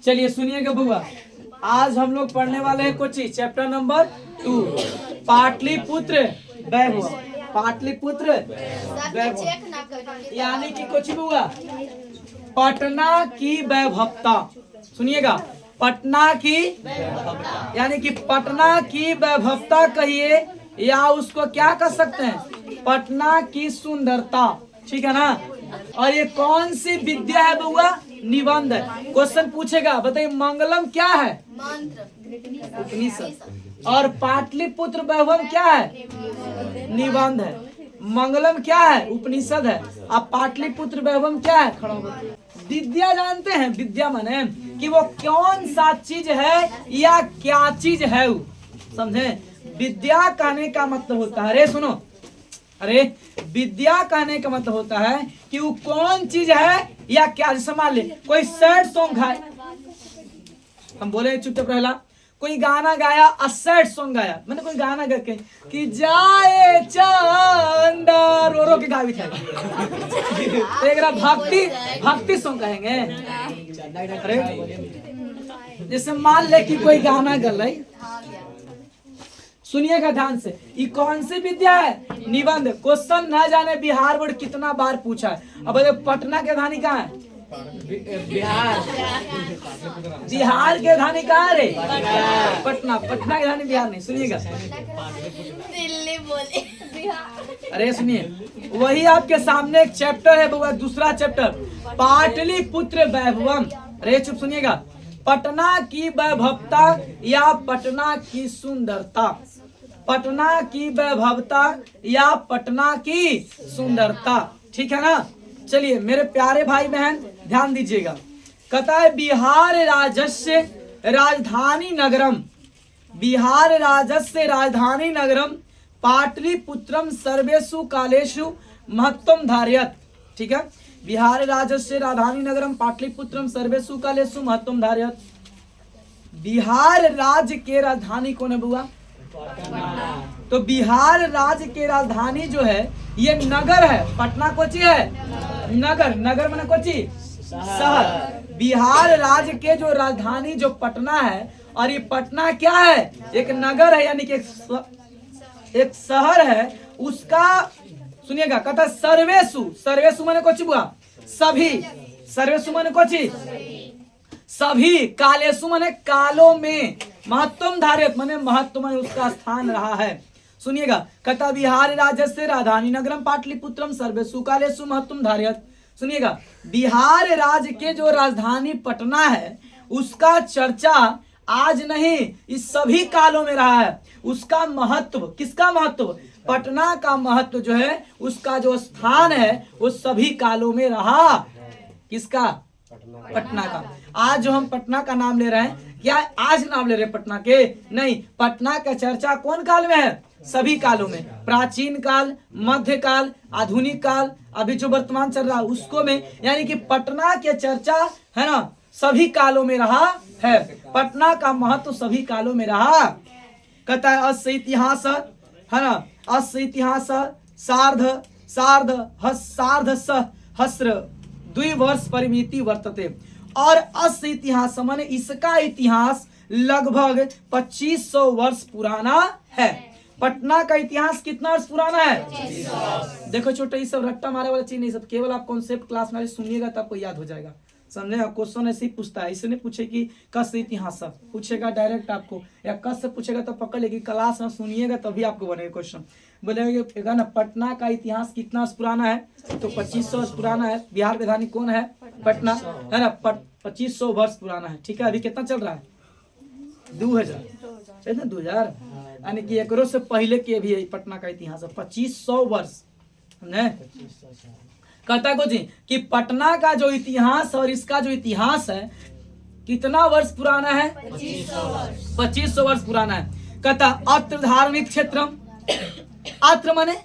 चलिए सुनिएगा बुआ, आज हम लोग पढ़ने वाले हैं कोची चैप्टर नंबर 2 पाटलिपुत्र वैभव। पाटलिपुत्र वैभव यानी कि कोची बुआ, पटना की वैभवता। सुनिएगा, पटना की यानी कि पटना की वैभवता कहिए या उसको क्या कर सकते हैं, पटना की सुंदरता। ठीक है ना। और ये कौन सी विद्या है बुआ, निबंध है। क्वेश्चन पूछेगा, बताइए मंगलम क्या है, उपनिषद। और पाटलिपुत्र वैभव क्या है, निबंध है। मंगलम क्या है, उपनिषद है। अब पाटलिपुत्र वैभव क्या है, खड़ा होकर विद्या जानते हैं। विद्या माने कि वो कौन सा चीज है या क्या चीज है वो, समझे। विद्या कहने का मतलब होता है, अरे सुनो, अरे विद्या कहने का मतलब होता है कि वो कौन चीज है या क्या। जैसे मान ले कोई सैड सॉन्ग है, हम बोले चुपचाप रहला, कोई गाना गाया, सैड सॉन्ग गाया, मैंने कोई गाना गा के कि जाए चंदा रो रो के गावित है तो एक भक्ति सॉन्ग कहेंगे। अरे जैसे मान ले कि कोई गाना गल रही, सुनिएगा ध्यान से, ये कौन सी विद्या है, निबंध। क्वेश्चन न जाने बिहार बोर्ड कितना बार पूछा है। अब पटना के राजधानी कहाँ है, बिहार। बिहार के राजधानी कहाँ रे, पटना। पटना की राजधानी बिहार नहीं, सुनिएगा, दिल्ली बोले। अरे सुनिए, वही आपके सामने एक चैप्टर है बुआ, दूसरा चैप्टर पाटलिपुत्र वैभवम। अरे चुप सुनिएगा, पटना की वैभवता या पटना की सुंदरता। पटना की वैभवता या पटना की सुंदरता, ठीक है ना। चलिए मेरे प्यारे भाई बहन ध्यान दीजिएगा, कहता है बिहार राजस्य राजधानी नगरम, बिहार राजस्य राजधानी नगरम पाटलिपुत्रम सर्वेषु कालेषु महत्वम धारयत। ठीक है, बिहार राज्य राजधानी नगरम पाटलिपुत्रम सर्वेषु कालेषु महत्वम धारयत। बिहार राज्य के राजधानी कौन है बुआ, तो बिहार राज्य के राजधानी जो है ये नगर है। पटना कोची है, नगर। नगर माने कोची, शहर। बिहार राज्य के जो राजधानी जो पटना है, और ये पटना क्या है, एक नगर है, यानी कि एक शहर है। उसका सुनिएगा, कहता सर्वेसु, सर्वेसु माने कोची बुआ, सभी। सर्वेसु माने कोची, सभी। कालेसु माने कालों में। महत्वम धारयत माने महत्व में उसका स्थान रहा है। सुनिएगा, कहता बिहार राज्य से राजधानी नगरम पाटलिपुत्रम सर्वेषु कालेषु महत्वम धारयत। सुनिएगा, बिहार राज्य के जो राजधानी पटना है उसका चर्चा आज नहीं, इस सभी कालों में रहा है। उसका महत्व, किसका महत्व, पटना का महत्व जो है, उसका जो स्थान है वो सभी कालों में रहा। किसका, पटना का। आज जो हम पटना का नाम ले रहे हैं, क्या आज नाम ले रहे हैं पटना के, नहीं। पटना का चर्चा कौन काल में है, सभी कालों में। प्राचीन काल, मध्य काल, आधुनिक काल, अभी जो वर्तमान चल रहा है उसको में, यानी कि पटना के चर्चा है ना सभी कालों में रहा है। पटना का महत्व सभी कालों में रहा। कहता है अस्य इतिहास है ना, अस्य इतिहास सार्ध सहस्र द्विवर्ष परिमिति वर्तते। और अस्य इतिहास माने इसका इतिहास लगभग 2500 वर्ष पुराना है। पटना का इतिहास कितना वर्ष पुराना है। देखो छोटे, ये सब रट्टा मारे वाला चीज नहीं, सब केवल आप कॉन्सेप्ट क्लास में सुनिएगा तो आपको याद हो जाएगा, समझे। क्वेश्चन ऐसे ही पूछता है, इसने पूछे कि कस इतिहास पूछेगा डायरेक्ट आपको, या कस से पूछेगा तो पकड़ लेगी। क्लास में सुनिएगा तभी आपको बनेगा क्वेश्चन। बोलेगा ना पटना का इतिहास कितना वर्ष पुराना है, तो 2500 वर्ष पुराना है। बिहार राजधानी कौन है, पटना है ना, 2500 वर्ष पुराना है। ठीक है, अभी कितना चल रहा है, 2000 है ना, 2000, यानी कि एकरो से पहले के भी पटना का इतिहास है 2500 वर्ष। कहता है कुछ कि पटना का जो इतिहास और इसका जो इतिहास है कितना वर्ष पुराना है, 2500 वर्ष पुराना है। कहता अत्र धार्मिक क्षेत्रम, अत्र माने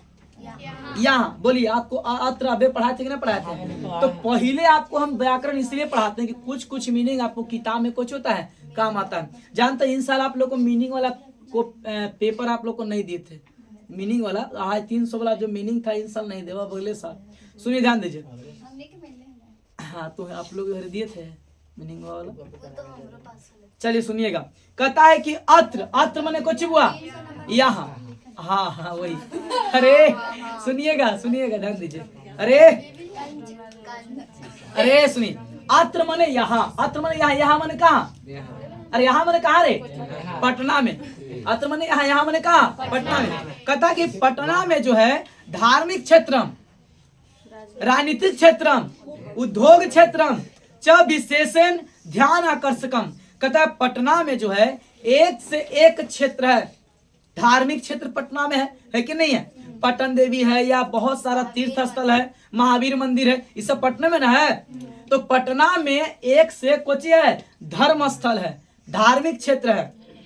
यहाँ, बोलिए आपको अत्र अबे पढ़ाते कि नहीं पढ़ाते हैं, तो पहले आपको हम व्याकरण इसलिए पढ़ाते हैं कि कुछ मीनिंग आपको किताब में कुछ होता है काम आता है। जानते हैं इन साल आप लोग को मीनिंग वाला को पेपर आप लोग को नहीं दिए थे, मीनिंग वाला 350 वाला जो मीनिंग था इन साल नहीं देवा, अगले साल। सुनिए ध्यान दीजिए, हाँ तो आप लोग दिए थे मीनिंग वाला। वो तो हमारे पास है। चलिए सुनिएगा, कहता है कि अत्र, अत्र माने कुछ हुआ यहाँ, हाँ हाँ वही। अरे सुनिएगा सुनिएगा, ध्यान दीजिए। अरे सुनिए, अत्र माने यहाँ, अत्र माने यहाँ, यहाँ माने कहाँ? अरे यहाँ माने कहाँ रे? पटना में। अत्र माने यहाँ, यहाँ माने कहाँ? पटना में। कहता कि पटना में जो है धार्मिक क्षेत्रम, राजनीतिक क्षेत्रम, उद्योग क्षेत्रम च विशेषण ध्यान आकर्षकम। कहता है पटना में जो है एक से एक क्षेत्र है, धार्मिक क्षेत्र पटना में है कि नहीं है? पटन देवी है या बहुत सारा तीर्थ स्थल है, महावीर मंदिर है, ये सब पटना में ना है। तो पटना में एक से कुछ है, धर्म स्थल है, धार्मिक क्षेत्र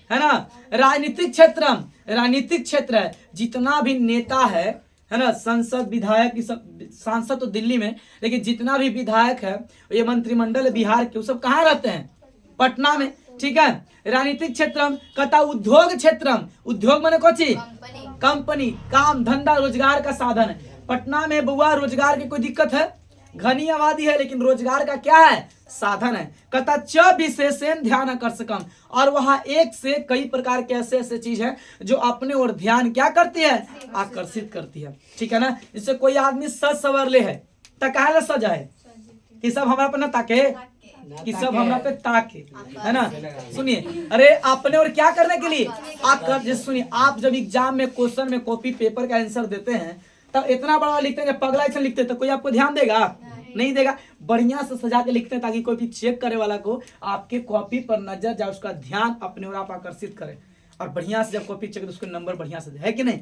है ना। राजनीतिक क्षेत्र, राजनीतिक क्षेत्र है, जितना भी नेता है ना, संसद विधायक, सांसद तो दिल्ली में, लेकिन जितना भी विधायक है, ये मंत्रिमंडल बिहार के, वो सब कहाँ रहते हैं? पटना में। ठीक है। राजनीतिक क्षेत्र, कहता उद्योग क्षेत्र, उद्योग माने कोची? कंपनी, काम धंधा रोजगार का साधन है। पटना में बुआ रोजगार की कोई दिक्कत है? घनी आबादी है, लेकिन रोजगार का क्या है? साधन है। कहता च विशेषण ध्यान आकर्षकम, और वहां एक से कई प्रकार के ऐसे ऐसे चीज है जो अपने और ध्यान क्या करती है? आकर्षित करती है। ठीक है ना। इससे कोई आदमी सज सवरले है तो कहा सजा है कि सब हमारा पे न ताके, कि सब हमरा पे ताके, है ना। सुनिए, अरे अपने और क्या करने के लिए? सुनिए, आप जब एग्जाम में क्वेश्चन में कॉपी पेपर का आंसर देते हैं तब इतना बड़ा लिखते हैं, पगला ऐसा लिखते हैं तो कोई आपको ध्यान देगा? नहीं देगा। बढ़िया से सजा के लिखते हैं ताकि कोई भी चेक करे वाला को आपके कॉपी पर नजर जाए, उसका ध्यान अपने और आप आकर्षित करे, और बढ़िया से जब कॉपी चेक तो उसको नंबर बढ़िया से दे, है कि नहीं।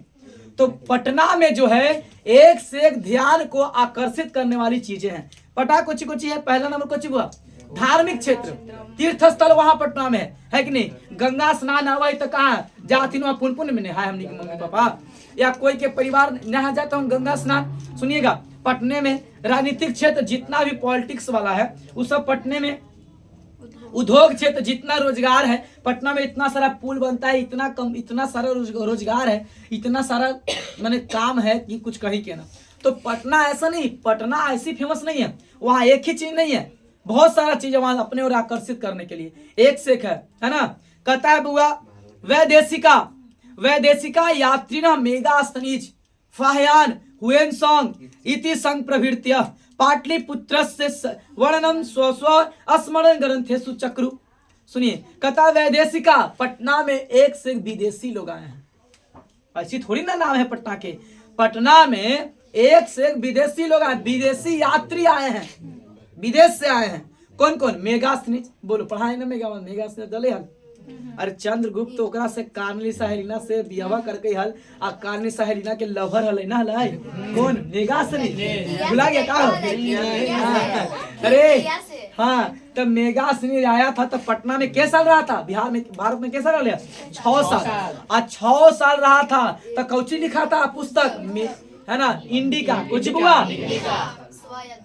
तो पटना में जो है एक से एक ध्यान को आकर्षित करने वाली चीजें हैं। पटा कुछ कुछ है। पहला नंबर कुछ हुआ धार्मिक क्षेत्र, तीर्थ स्थल वहां पटना में है कि नहीं। गंगा स्नान आवे तो कहाँ जाती वहां पुन पुन में नहाए हमने के मम्मी पापा, या कोई के परिवार नहा जाता हूँ गंगा स्नान। सुनिएगा, पटने में राजनीतिक क्षेत्र जितना भी पॉलिटिक्स वाला है वो सब पटने में। उद्योग क्षेत्र जितना रोजगार है पटना में, इतना सारा पुल बनता है, इतना कम, इतना सारा रोजगार है, इतना सारा माने काम है कि कुछ कही के ना। तो पटना ऐसा नहीं, पटना ऐसी फेमस नहीं है, वहाँ एक ही चीज नहीं है, बहुत सारा चीज वहां अपने और आकर्षित करने के लिए एक से एक है ना। कहता है बुआ वैदेशिका, वैदेशिका यात्री न मेगा स्तनीज फाहयान हुएनसोंग इति संग प्रभृत्य पाटलिपुत्रस्य वर्णनम स्व स्मरण ग्रंथेषु चक्रु। सुनिए, कहता वैदेशिका, पटना में एक से एक विदेशी लोग आए हैं। ऐसी थोड़ी ना नाम है पटना के, पटना में एक से एक विदेशी लोग आए, विदेशी यात्री आए हैं, विदेश से आए हैं। कौन कौन? मेगास्थनीज, बोलो पढ़ाई ना मेगास्थनीज दले हल। अरे चंद्रगुप्त तो ओकरा से कार्नी सहेलिना से बियाह करके हल, आ कार्नी सहेलिना के लवर हल ना हलाई। कौन? मेगास्थनीज, भुला गया का? अरे हाँ, तब मेगास्थनीज आया था तब पटना में कैसा रहा था? बिहार में, भारत में कैसा रहा? 6 साल। आज 6 साल रहा था तो कौची लिखा था पुस्तक में, है ना, इंडिका। कुछ हुआ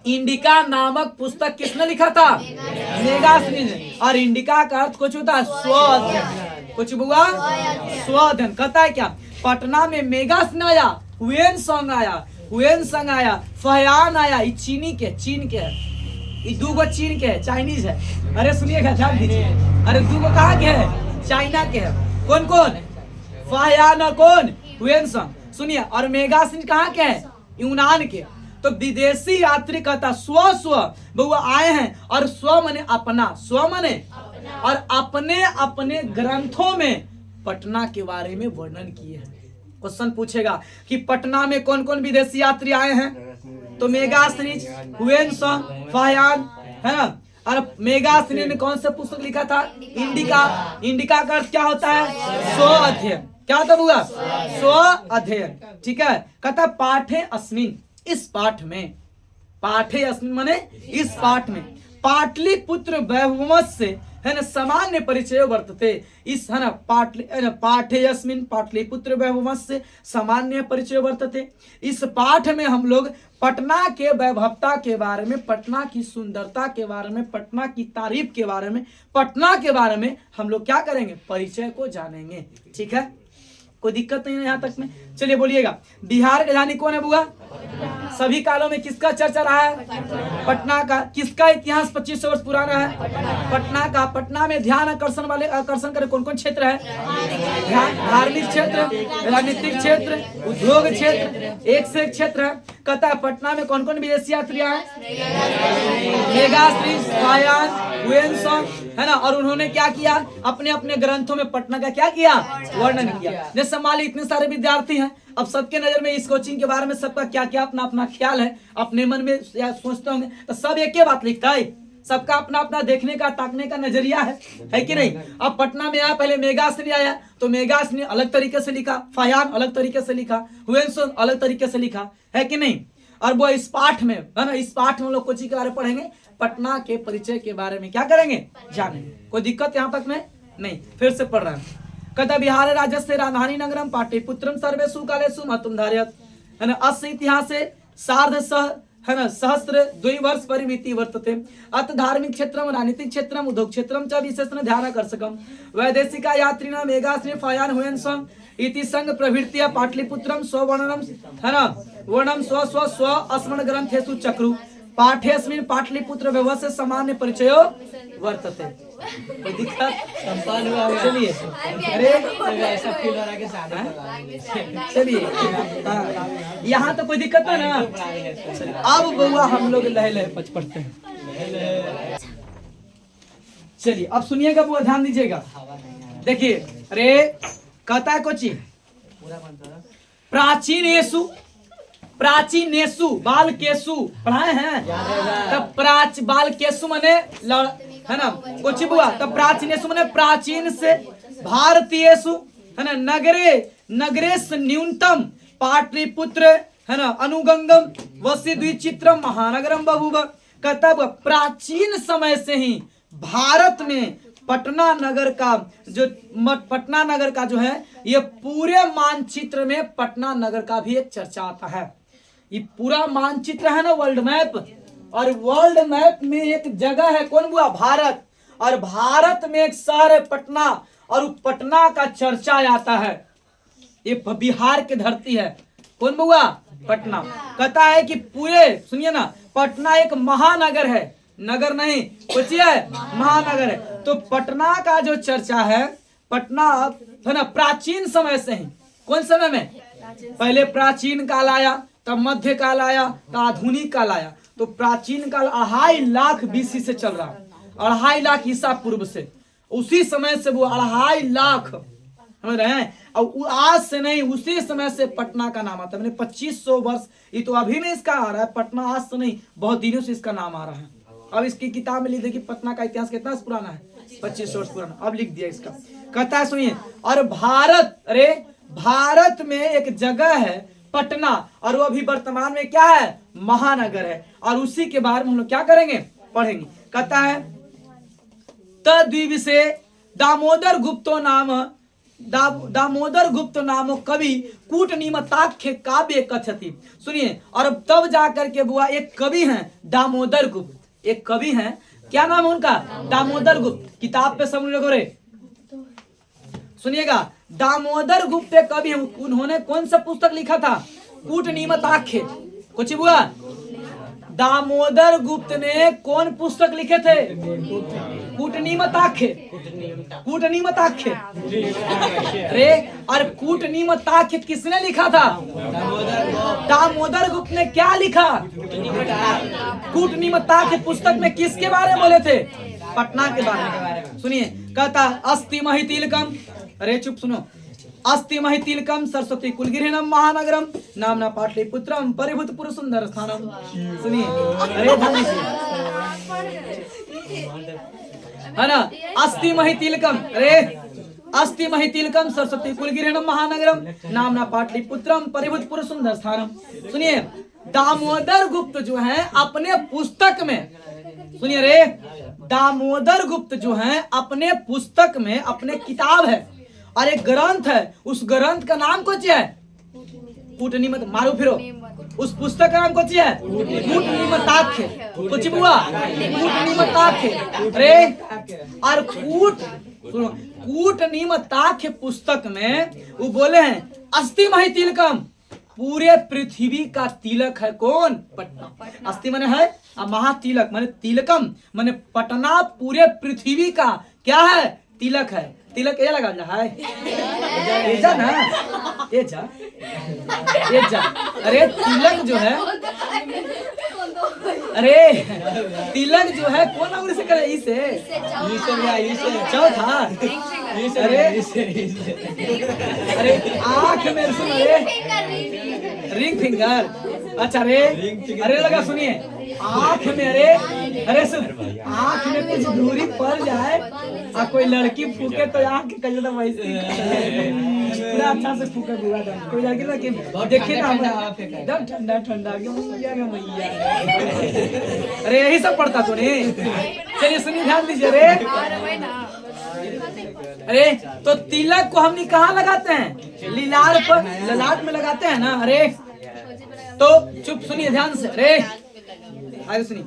इंडिका नामक पुस्तक किसने लिखा था? मेगास्थनीज ने। और इंडिका का अर्थ कुछ होता है स्व अध्ययन। कुछ हुआ स्व अध्ययन। कहता है क्या? पटना में मेगास्थनीज आया, हुएनसोंग आया, हुएनसोंग आया, फहयान आया, ये चीनी के, चीन के है, ये 2 चीन के है, चाइनीज है। अरे सुनिएगा, ध्यान दीजिए, अरे 2 कहाँ के है? चाइना के है। कौन कौन? फहयान और कौन? हुएनसोंग। सुनिए, और मेगास्थनीज कहाँ के है? यूनान के। तो विदेशी यात्री कहता स्व स्व बहुआ आए हैं, और स्व मने अपना, स्व मने और अपने अपने ग्रंथों में पटना के बारे में वर्णन किए हैं। क्वेश्चन पूछेगा कि पटना में कौन कौन विदेशी यात्री आए हैं? तो मेगास्थनीज, हुएनसोंग, फहयान, है ना। और मेगास्थनीज ने कौन सा पुस्तक लिखा था? इंडिका। इंडिका का अर्थ क्या होता है? स्व अध्ययन। क्या होता हुआ? स्व अध्ययन। ठीक है। कहता पाठे अस्मिन, इस पाठ में, पाठे अस्मिन माने इस पाठ में, पाटलिपुत्र वैभवस्य है ना सामान्य परिचय वर्तते। इस है ना पाठे अस्मिन पाटलिपुत्र वैभवस्य सामान्य परिचय वर्तते। इस पाठ में हम लोग पटना के वैभवता के बारे में, पटना की सुंदरता के बारे में, पटना की तारीफ के बारे में, पटना के बारे में हम लोग क्या करेंगे? परिचय को जानेंगे। ठीक है, कोई दिक्कत नहीं है यहाँ तक में। चलिए बोलिएगा, बिहार की राजधानी कौन है बुआ? सभी कालों में किसका चर्चा रहा है? पटना का। किसका इतिहास 2500 वर्ष पुराना है? पटना का। पटना में ध्यान आकर्षण करे कौन कौन क्षेत्र है? ध्यान, धार्मिक क्षेत्र, राजनीतिक क्षेत्र, उद्योग क्षेत्र, एक से एक क्षेत्र है। कहता है पटना में कौन कौन विदेशी यात्रियां हैं? मेगाश्री, फायान, हुएनसांग, है ना। और उन्होंने क्या किया? अपने अपने ग्रंथों में पटना का क्या किया? वर्णन किया। जैसे मान ली इतने सारे विद्यार्थी हैं, अब सबके नजर में इस कोचिंग के बारे में सबका क्या क्या अपना अपना ख्याल है, अपने मन में या सोचते होंगे, तो सब एक ही बात लिखता है। सबका अपना अपना देखने का, ताकने का नजरिया है कि नहीं। अब पटना में आया, पहले मेगाश्री आया तो मेगाश्री ने अलग तरीके से लिखा, फायान अलग तरीके से लिखा, हुएनसांग अलग तरीके से लिखा, है कि नहीं। और वो इस पाठ में, है ना, इस पाठ में हम लोग कोचिंग के बारे में पढ़ेंगे, पटना के परिचय के बारे में क्या करेंगे? जानेंगे। कोई दिक्कत यहाँ तक में नहीं। फिर से पढ़ रहे हैं। कहता बिहार राज्यस्य राजधानी नगरम पाटलिपुत्रम सर्वेषु कालेषु महत्वं धारयत्, है ना। अस्य इतिहासे सार्ध सह, है ना, सहस्र द्विवर्ष परिमिति वर्तते। अत धार्मिक क्षेत्रम, राजनीतिक क्षेत्रम, उद्योग क्षेत्रम च विशेषण ध्यानाकर्षकम। वैदेशिका यात्रिणां मेगाश्री, फायान, हुएनसांग इति संग प्रभृत्या पाटलिपुत्रम स्ववर्णनम, है ना, वर्णम स्व स्व स्व अस्मन् ग्रंथेषु चक्रु पाठेस्मिन् पाटलिपुत्र व्यवस्था सामान्य परिचयो वर्तते। कोई दिक्कत? चलिए, अरे ऐसा फील हो रहा है कि सादा। चलिए, यहाँ तो कोई दिक्कत है ना। अब बउआ हम लोग लहे लहे पच पढ़ते हैं। चलिए अब सुनिएगा बुआ, ध्यान दीजिएगा। देखिए, अरे कहता है कोची प्राचीनेसु बालकेसु पढ़ाए हैं तब बालकेसु मने है ना कोची बुआ। तब प्राचीनेसु मने प्राचीन से, भारतीयेसु है ना नगरेश न्यूनतम पाटलिपुत्र, है ना अनुगंगम वसी द्विचित्रम महानगरम बभूव। कहता प्राचीन समय से ही भारत में पटना नगर का जो है ये पूरे मानचित्र में पटना नगर का भी एक चर्चा आता है। ये पूरा मानचित्र है ना वर्ल्ड मैप, और वर्ल्ड मैप में एक जगह है कौन बुआ? भारत। और भारत में एक शहर है पटना, और पटना का चर्चा आता है। ये बिहार की धरती है, कौन बुआ? पटना। कहता है कि पूरे, सुनिए ना, पटना एक महानगर है, नगर नहीं कुछ है, महानगर है। तो पटना का जो चर्चा है, पटना है ना प्राचीन समय से ही। कौन समय में? पहले प्राचीन काल आया, तब मध्य काल आया, तब आधुनिक काल आया। तो प्राचीन काल 2.5 लाख BC से चल रहा, 2.5 लाख ईसा पूर्व से। उसी समय से वो 2.5 लाख समझ रहे हैं। और आज से नहीं, उसी समय से पटना का नाम आता है। मैंने 2500 वर्ष, ये तो अभी नहीं इसका आ रहा है, पटना आज से नहीं बहुत दिनों से इसका नाम आ रहा है। अब इसकी किताब में लिख दे कि पटना का इतिहास कितना पुराना है? 2500 वर्ष पुराना। अब लिख दिया इसका। कहता है सुनिए, और भारत में एक जगह है पटना, और वो अभी वर्तमान में क्या है? महानगर है। और उसी के बारे में हम लोग क्या करेंगे? पढ़ेंगे। कहता है तद्विषे दामोदर गुप्तो नामो कवि कूटनीमताख्य काव्य कथति। सुनिए, और तब जाकर के बुआ एक कवि हैं दामोदर गुप्त, एक कवि हैं, क्या नाम है उनका? दामोदर गुप्त। किताब पे सब लोग रे सुनिएगा, दामोदर गुप्त एक कवि हैं। उन्होंने कौन सा पुस्तक लिखा था? कूटनीमताख्य। कुछ बुआ, दामोदर गुप्त ने कौन पुस्तक लिखे थे? कूटनीमताख्य। अरे, और कूटनीमताख्य किसने लिखा था? दामोदर गुप्त ने क्या लिखा? कूटनीमताख्य पुस्तक में किसके बारे में बोले थे? पटना के बारे में। सुनिए, कहता अस्ति महितिलकम, अरे चुप सुनो, अस्ति महितिलकम सरस्वती कुलगिरिनम महानगरम नामना पाटलिपुत्रम परिभूत पुरुष सुंदर स्थानम। सुनिए, अरे है ना, अस्ति महितिलकम, अरे अस्ति महितिलकम सरस्वती कुलगिरिनम महानगरम नामना पाटलिपुत्रम परिभूत पुरुष सुंदर स्थानम। सुनिए, दामोदर गुप्त जो है अपने पुस्तक में, सुनिए रे, दामोदर गुप्त जो है अपने पुस्तक में, अपने किताब है और एक ग्रंथ है, उस ग्रंथ का नाम कुछ है कूटनीमत, मारो फिरो, उस पुस्तक का नाम कुछ है कूटनीमताख्य। कुछ बुआ, कूटनीमताख्य। अरे, और कूटनीमताख्य पुस्तक में वो बोले हैं अस्ति महितिलकम, पूरे पृथ्वी का तिलक है कौन? पटना। अस्थि माने है और महातिलक माने तिलकम माने पटना पूरे पृथ्वी का क्या है? तिलक है। तिलक ये लगा है एजा ना एजा। अरे तिलक जो है, अरे तिलक जो है कौन अंगुली से करे? इसे चौथा। अरे आँख में सुन, रिंग फिंगर। अच्छा अरे लगा सुनिए, आँख में अरे सुन, आँख में कुछ दूरी पड़ जाए और कोई लड़की फूके तो आँख कल वैसे पूरा अच्छा से फूका बुआ दम कोई लड़की ना कि देखिए ना एकदम ठंडा ठंडा मैया का मैया। अरे यही सब पढ़ता तो नहीं। चलिए सुनिए, ध्यान दीजिए। अरे तो तिलक को हमने कहाँ लगाते हैं? लीलार पर, ललाट में लगाते हैं ना। अरे तो चुप सुनिए ध्यान से। अरे आगे सुनिए,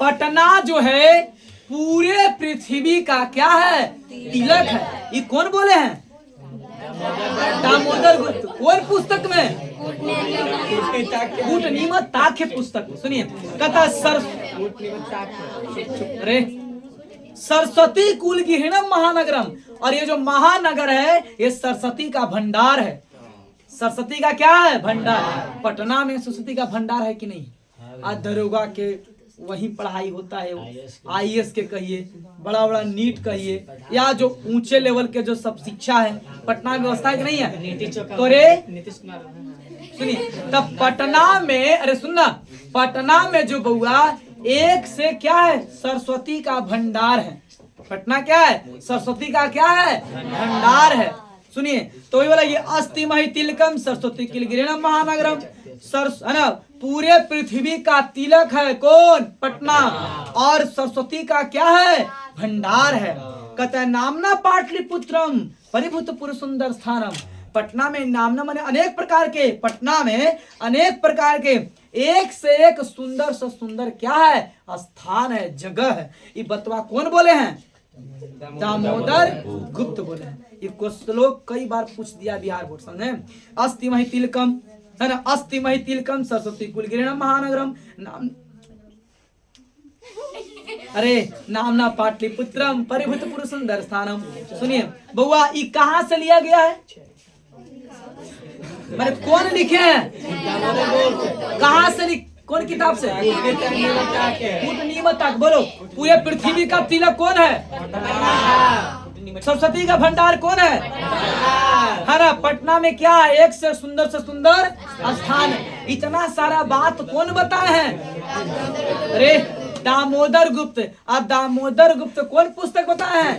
पटना जो है पूरे पृथ्वी का क्या है? तिलक है। ये कौन बोले हैं? दामोदर गुप्त। कौन पुस्तक में? कूटनीमताख्य पुस्तक। सुनिए, कहता अरे सरस्वती कुल की हिणम महानगरम। और ये जो महानगर है ये सरस्वती का भंडार है। सरस्वती का क्या है? भंडार। पटना में सरस्वती का भंडार है कि नहीं? आज दरोगा के वहीं पढ़ाई होता है, IAS के कहिए, बड़ा बड़ा नीट कहिए, या जो ऊंचे लेवल के जो सब शिक्षा है पटना में व्यवस्था है कि नहीं है? तो रे सुनिए, तब पटना में, अरे सुनना, पटना में जो बउआ एक से क्या है? सरस्वती का भंडार है। पटना क्या है? सरस्वती का क्या है? भंडार है। सुनिए, तो ये वाला ये अस्ति मही तिलकम सरस्वती किलगिरिणम महानगरम। है ना, पूरे पृथ्वी का तिलक है कौन? पटना। और सरस्वती का क्या है? भंडार है। कहता है नामना पाटलिपुत्रम परिभूत पुर सुंदर स्थानम। पटना में नामना माने अनेक प्रकार के, पटना में अनेक प्रकार के एक से एक सुंदर से सुंदर क्या है? स्थान है, जगह है। ये बतवा कौन बोले हैं? दामोदर गुप्त बोले हैं। ये श्लोक कई बार पूछ दिया बिहार बोर्ड, समझे? अस्ति मही तिलकम, है ना, अस्ति मही तिलकम सरस्वती कुलगिरिणम महानगरम। नाम अरे नामना पाटलिपुत्रम परिभूत पुर सुंदर स्थानम। सुनिए बउआ, ये कहाँ से लिया गया है? मैंने कौन लिखे हैं? कहाँ से कौन किताब से? कूटनीमताख्य। बोलो, पूरे पृथ्वी का तिलक कौन है? सरस्वती का भंडार कौन है? है ना, पटना में क्या है? एक से सुंदर स्थान है। इतना सारा बात कौन बताए हैं? अरे दामोदर गुप्त। और दामोदर गुप्त कौन पुस्तक बताए हैं?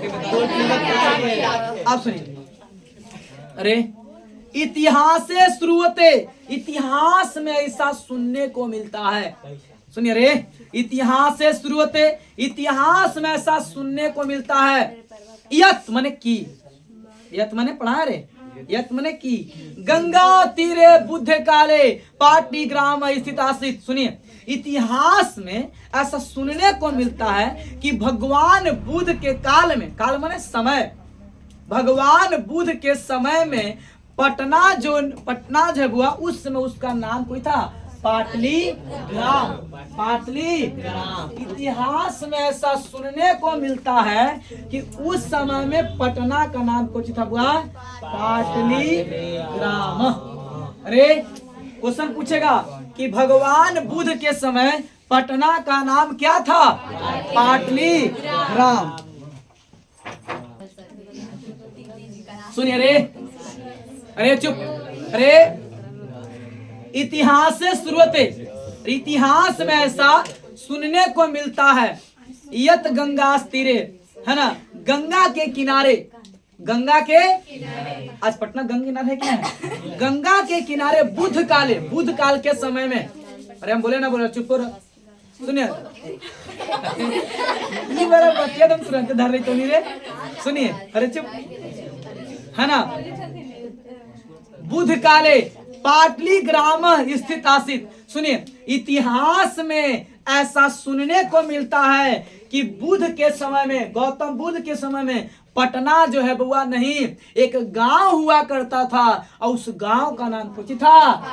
आप सुनिए, अरे इतिहास से शुरुआते, इतिहास में ऐसा सुनने को मिलता है। सुनिए रे, इतिहास से शुरुआते, इतिहास में ऐसा सुनने को मिलता है। यत मने की, यत मने पढ़ा रे, यत मने की गंगा तीरे बुद्ध काले पाटली ग्राम स्थित आसित। सुनिए, इतिहास में ऐसा सुनने को मिलता है कि भगवान बुद्ध के काल में, काल माने समय, भगवान बुद्ध के समय में पटना जो है बुआ, उस समय उसका नाम कोई था? पाटली ग्राम। पाटली ग्राम। इतिहास में ऐसा सुनने को मिलता है कि उस समय में पटना का नाम कुछ था बुआ? पाटली ग्राम। अरे क्वेश्चन पूछेगा कि भगवान बुद्ध के समय पटना का नाम क्या था? पाटली ग्राम। सुनिए रे, अरे चुप, अरे इतिहास से शुरुआते, इतिहास में ऐसा सुनने को मिलता है। यत गंगा तीरे, है ना, गंगा के किनारे, गंगा के, आज पटना गंगा किनारे क्या है? गंगा के किनारे बुद्ध काले, बुद्ध काल के समय में। अरे हम बोले ना, बोले चुप करो। सुनिए, ये मेरा बतिया तुम तुरंत धर रही तो नहीं रे। सुनिए, अरे चुप, है ना, बुद्ध काले पाटली ग्राम स्थित आसित। सुनिए, इतिहास में ऐसा सुनने को मिलता है कि बुद्ध के समय में, गौतम बुद्ध के समय में पटना जो है बउआ नहीं, एक गांव हुआ करता था और उस गांव का नाम कुछ था,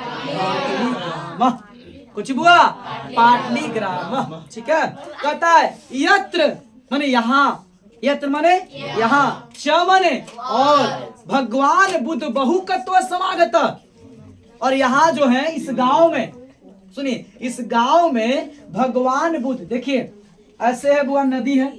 कुछ बुआ, पाटली ग्राम। ठीक है, कहता है यत्र माने यहाँ, यत्र माने यहाँ, च माने और, भगवान बुद्ध बहुकत्व समागत। और यहाँ जो है इस गांव में, सुनिए, इस गांव में भगवान बुद्ध, देखिए ऐसे है बुआ, नदी है,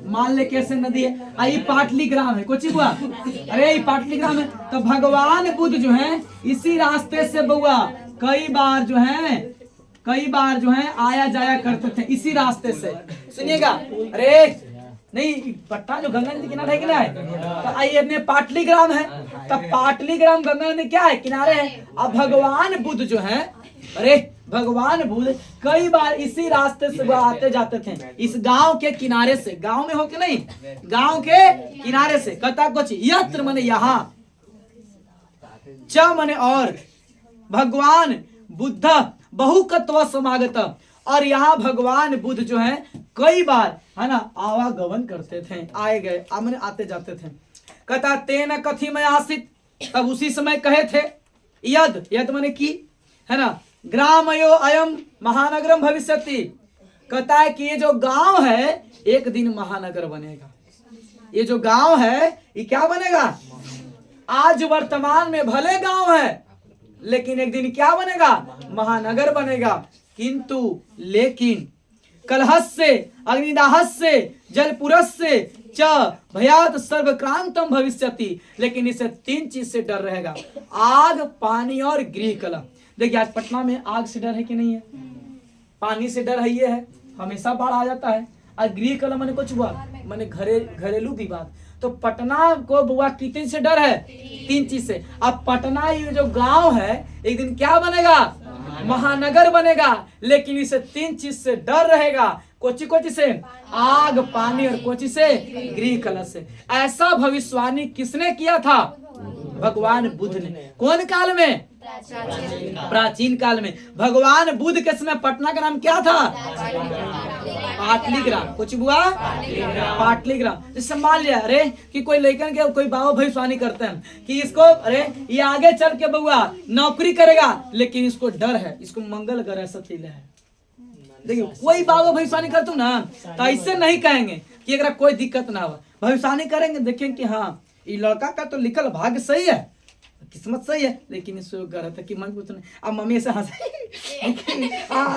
मान ले कैसे नदी है, आई पाटली ग्राम है, कुछ बुआ, अरे ये पाटली ग्राम है, तो भगवान बुद्ध जो है इसी रास्ते से बउआ कई बार जो है आया जाया करते थे इसी रास्ते से। सुनिएगा, अरे नहीं, पटना जो गंगा नदी किनारे है कि नहीं, तो आइए अपने पाटली ग्राम है, तो पाटली ग्राम गंगा नदी क्या है, किनारे है। अब भगवान बुद्ध जो है, अरे भगवान बुद्ध कई बार इसी रास्ते से आते जाते थे, इस गांव के किनारे से, गांव में हो के नहीं, गांव के किनारे से। कहता कुछ यत्र माने यहाँ, च माने और, भगवान बुद्ध बहुकत्व समागत, और यहाँ भगवान बुद्ध जो है कई बार है ना आवागमन करते थे, आए गए आमने आते जाते थे। कहता तेन कथि में आसित, तब उसी समय कहे थे, यद, यद माने की, है ना, ग्रामयो अयम महानगरम भविष्यति। कहता है कि ये जो गांव है एक दिन महानगर बनेगा, ये जो गांव है ये क्या बनेगा, आज वर्तमान में भले गांव है लेकिन एक दिन क्या बनेगा, महानगर बनेगा। किंतु लेकिन कलहस्य अग्निदाहस्य जलपुरस्य च भयात सर्वक्रांतम भविष्यति, लेकिन इसे 3 चीज से डर रहेगा, आग, पानी और गृह कलह। देखिए आज पटना में आग से डर है कि नहीं है, पानी से डर है, ये है, हमेशा बाढ़ आ जाता है, और गृह कलह मैंने कुछ हुआ मैंने घरेलू विवाद। तो पटना को बुआ कितने से डर है, 3 चीज से। अब पटना ये जो गांव है एक दिन क्या बनेगा, महानगर बनेगा, लेकिन इसे 3 चीज से डर रहेगा, कोची कोची से, आग, पानी और कोची से, गृह कलह से। ऐसा भविष्यवाणी किसने किया था, भगवान बुद्ध ने। कौन काल में, प्राचीन काल में। भगवान बुद्ध के समय पटना का नाम क्या था, पाटली ग्राम। कुछ बुआ, पाटली ग्राम। जैसे मान लिया अरे कि कोई लेकर के कोई बाबा भविष्यवाणी करते हैं कि इसको, अरे ये आगे चल के बुआ नौकरी करेगा, लेकिन इसको डर है, इसको मंगल ग्रह से है। देखिए कोई बाबा भविष्यवाणी करते ना तो ऐसे नहीं कहेंगे कि अगर कोई दिक्कत ना हो, भविष्यवाणी करेंगे देखेंगे कि हाँ ये लड़का का तो लिखल भाग्य सही है, किस्मत सही है, लेकिन इसको गलत है कि मन कुछ नहीं। अब मम्मी से हंसे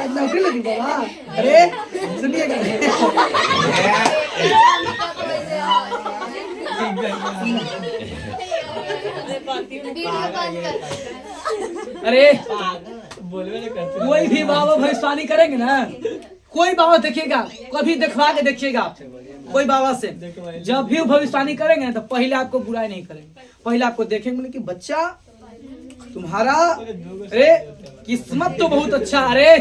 नौकरी लगी बाबा, अरे सुनिएगा अरे कोई भी बाबा भविष्यवाणी करेंगे ना, कोई बाबा देखिएगा, कभी दिखवा के देखिएगा कोई बाबा से, जब भी भविष्यवाणी करेंगे तो पहले आपको बुराई नहीं करेंगे, पहले आपको देखेंगे कि बच्चा तुम्हारा अरे किस्मत तो बहुत अच्छा, अरे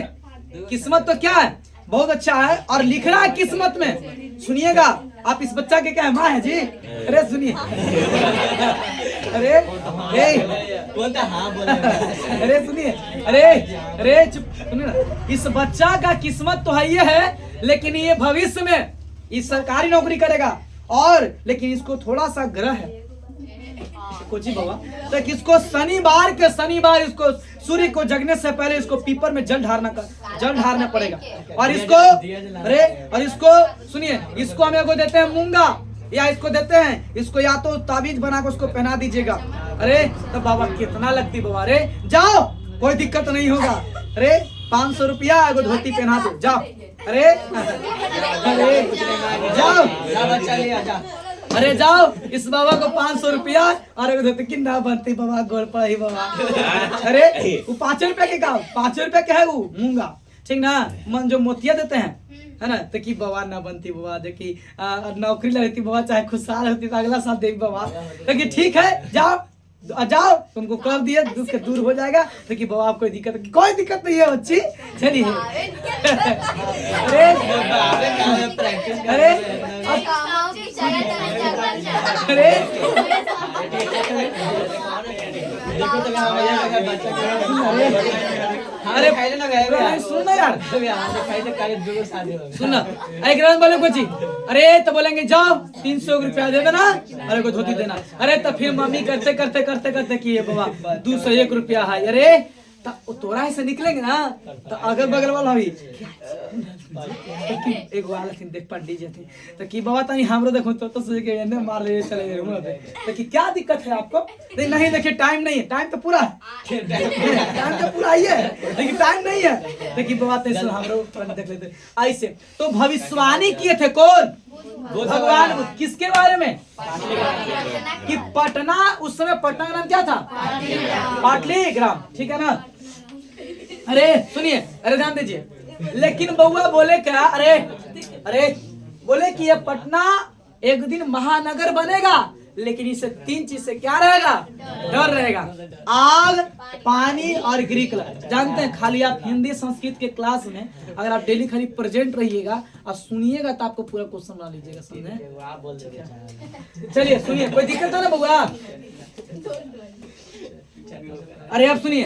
किस्मत तो क्या है, बहुत अच्छा है, और लिख रहा है किस्मत में। सुनिएगा आप इस बच्चा के क्या है, माँ है जी, अरे सुनिए अरे अरे सुनिए, अरे चुप सुनिए ना, इस बच्चा का किस्मत तो है ये है, लेकिन ये भविष्य में इस सरकारी नौकरी करेगा, और लेकिन इसको थोड़ा सा ग्रह है कुछ ही बाबा, तो इसको शनिवार इसको सूर्य को जगने से पहले इसको पीपर में जल ढारना पड़ेगा। और इसको अरे और इसको सुनिए, इसको हम को देते हैं मूंगा, या इसको देते हैं, इसको या तो ताबीज बना कर उसको पहना दीजिएगा। अरे तो बाबा कितना लगती बाबा, अरे जाओ कोई दिक्कत नहीं होगा, अरे 500 रुपया एगो धोती पहना दो, जाओ, अरे जाओ, अरे जाओ इस बाबा को 500 रुपया और एगो धोती, किन्ना बनती बाबा, गोल पड़ा बाबा, अरे वो 5 रुपया के का, 5 रुपया के है वो मूंगा, ठीक ना, मन जो मोतिया देते हैं है ना, तो कि बाबा ना बनती बाबा, देखी नौकरी लगती बाबा, चाहे खुशहाल होती तो अगला साल देख बाबा, लेकिन ठीक है जाओ तुमको कर दिए, दुख दूर हो जाएगा, तो कि बाबा कोई दिक्कत नहीं है बच्ची, चलिए अरे अरे सुन ना यार, सुन ना, एक रात बोले कुछ ही, अरे तो बोलेंगे जाओ 300 रुपया दे देना, अरे को धोती देना, अरे तो फिर मम्मी करते करते करते करते किए बाबा 201 रुपया है, अरे तो तोरा ऐसे निकलेंगे ना, तो अगल बगल वाला भी एक वाला थी देख पंडित जी थे तो कि बाबा तनी हमरो देखो तो सोच के ने मार ले चले गए मुंह पे, तो कि क्या दिक्कत है आपको? नहीं देखिए टाइम नहीं है, टाइम तो पूरा है, टाइम तो पूरा ही है, लेकिन टाइम नहीं है, तो कि बाबा तनी हमरो पंडित देख लेते ऐसे। तो भविष्यवाणी किए थे कौन? भगवान बुद्ध। किसके बारे में? कि पटना, उस समय पटना का नाम क्या था? पाटलीग्राम, ठीक है ना? अरे सुनिए, अरे ध्यान दीजिए, लेकिन बउआ बोले क्या, अरे बोले कि ये पटना एक दिन महानगर बनेगा, लेकिन इसे 3 चीज से क्या रहेगा? डर रहेगा, आग, पानी और ग्रीक। जानते हैं, खाली आप हिंदी संस्कृत के क्लास में अगर आप डेली खाली प्रेजेंट रहिएगा और सुनिएगा तो आपको पूरा क्वेश्चन बना लीजिएगा। सुनिए, चलिए सुनिए, कोई दिक्कत है ना बउआ? अरे आप सुनिए,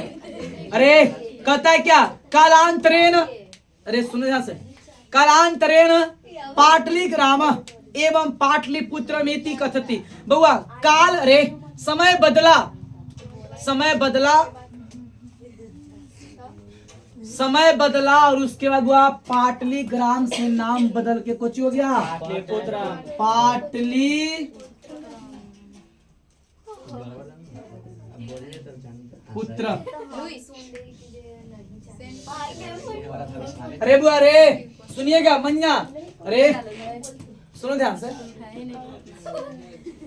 अरे कहता है क्या? कालांतरेण, अरे सुनो ध्यान से, कालांतरेण पाटलीग्राम एवं पाटलिपुत्रमिति कथति। बउआ काल, अरे समय बदला, समय बदला और उसके बाद वो पाटलीग्राम से नाम बदल के कुछ हो गया पाटली पुत्र। अरे बुआ, अरे सुनिएगा मन्या, अरे सुनो ध्यान से,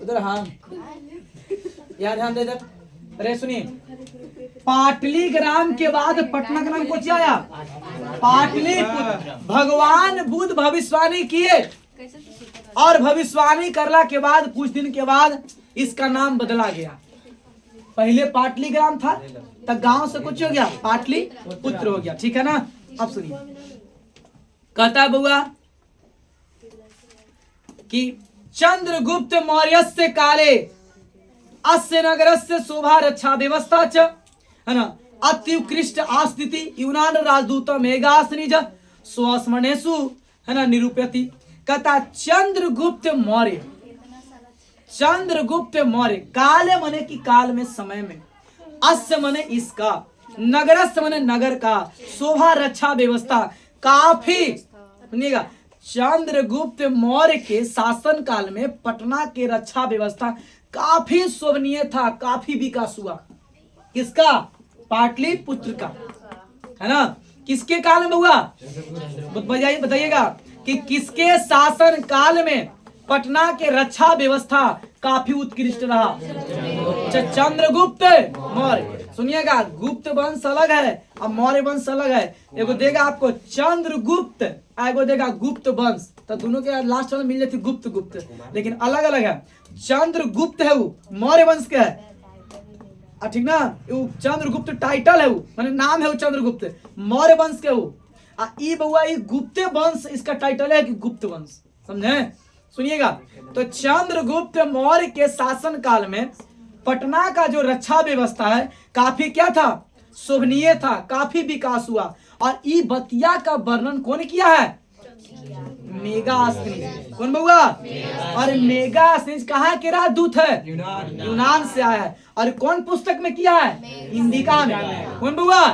उधर हाँ यार ध्यान दे इधर। अरे सुनिए, पाटलीग्राम के बाद पटना का नाम कुछ आया पाटलिपुत्र। भगवान बुद्ध भविष्यवाणी किए और भविष्यवाणी करला के बाद कुछ दिन के बाद इसका नाम बदला गया। पहले पाटलीग्राम था, तब गांव से कुछ हो गया पाटलिपुत्र हो गया, ठीक है ना? अब सुनिए, कहता है बउआ कि चंद्रगुप्त मौर्यस्य काले अस्य नगरस्य शोभा रक्षा व्यवस्था च, है ना, अत्युत्कृष्ट आस्थिति यूनान राजदूत मेगासनिज स्वस्मरणेषु, है ना, निरूपयति। कहता चंद्रगुप्त मौर्य, चंद्रगुप्त मौर्य, काले मने की काल में, समय में, अस्य मने इसका, नगरस्य मने नगर का, शोभा रक्षा व्यवस्था काफी, सुनिएगा, चंद्रगुप्त मौर्य के शासन काल में पटना के रक्षा व्यवस्था काफी शोभनीय था, काफी विकास हुआ। किसका? पाटलिपुत्र का, है ना? किसके काल में हुआ? बताइएगा कि किसके शासन काल में पटना के रक्षा व्यवस्था काफी उत्कृष्ट रहा? चंद्रगुप्त मौर्य। सुनिएगा, गुप्त वंश अलग है और मौर्य वंश अलग है। एगो देगा आपको चंद्रगुप्त, एगो देगा गुप्त वंश, तो दोनों के लास्ट में मिल जाती गुप्त, लेकिन अलग अलग है। चंद्रगुप्त है वो मौर्य वंश के है, ठीक ना? वो चंद्रगुप्त टाइटल है, वो माने नाम है वो चंद्रगुप्त, मौर्य वंश के वो। ई बउआ ई गुप्त वंश इसका टाइटल है कि गुप्त वंश, समझे? सुनिएगा, तो चंद्रगुप्त मौर्य के शासन काल में पटना का जो रक्षा व्यवस्था है काफी क्या था? शोभनीय था, काफी विकास हुआ। और ई बतिया का वर्णन कौन किया है? मेगास्थनीज। कौन बउआ? और मेगास्थनीज कहाँ के राजदूत है? यूनान से आया है। और कौन पुस्तक में किया है? इंडिका में। कौन बउआ?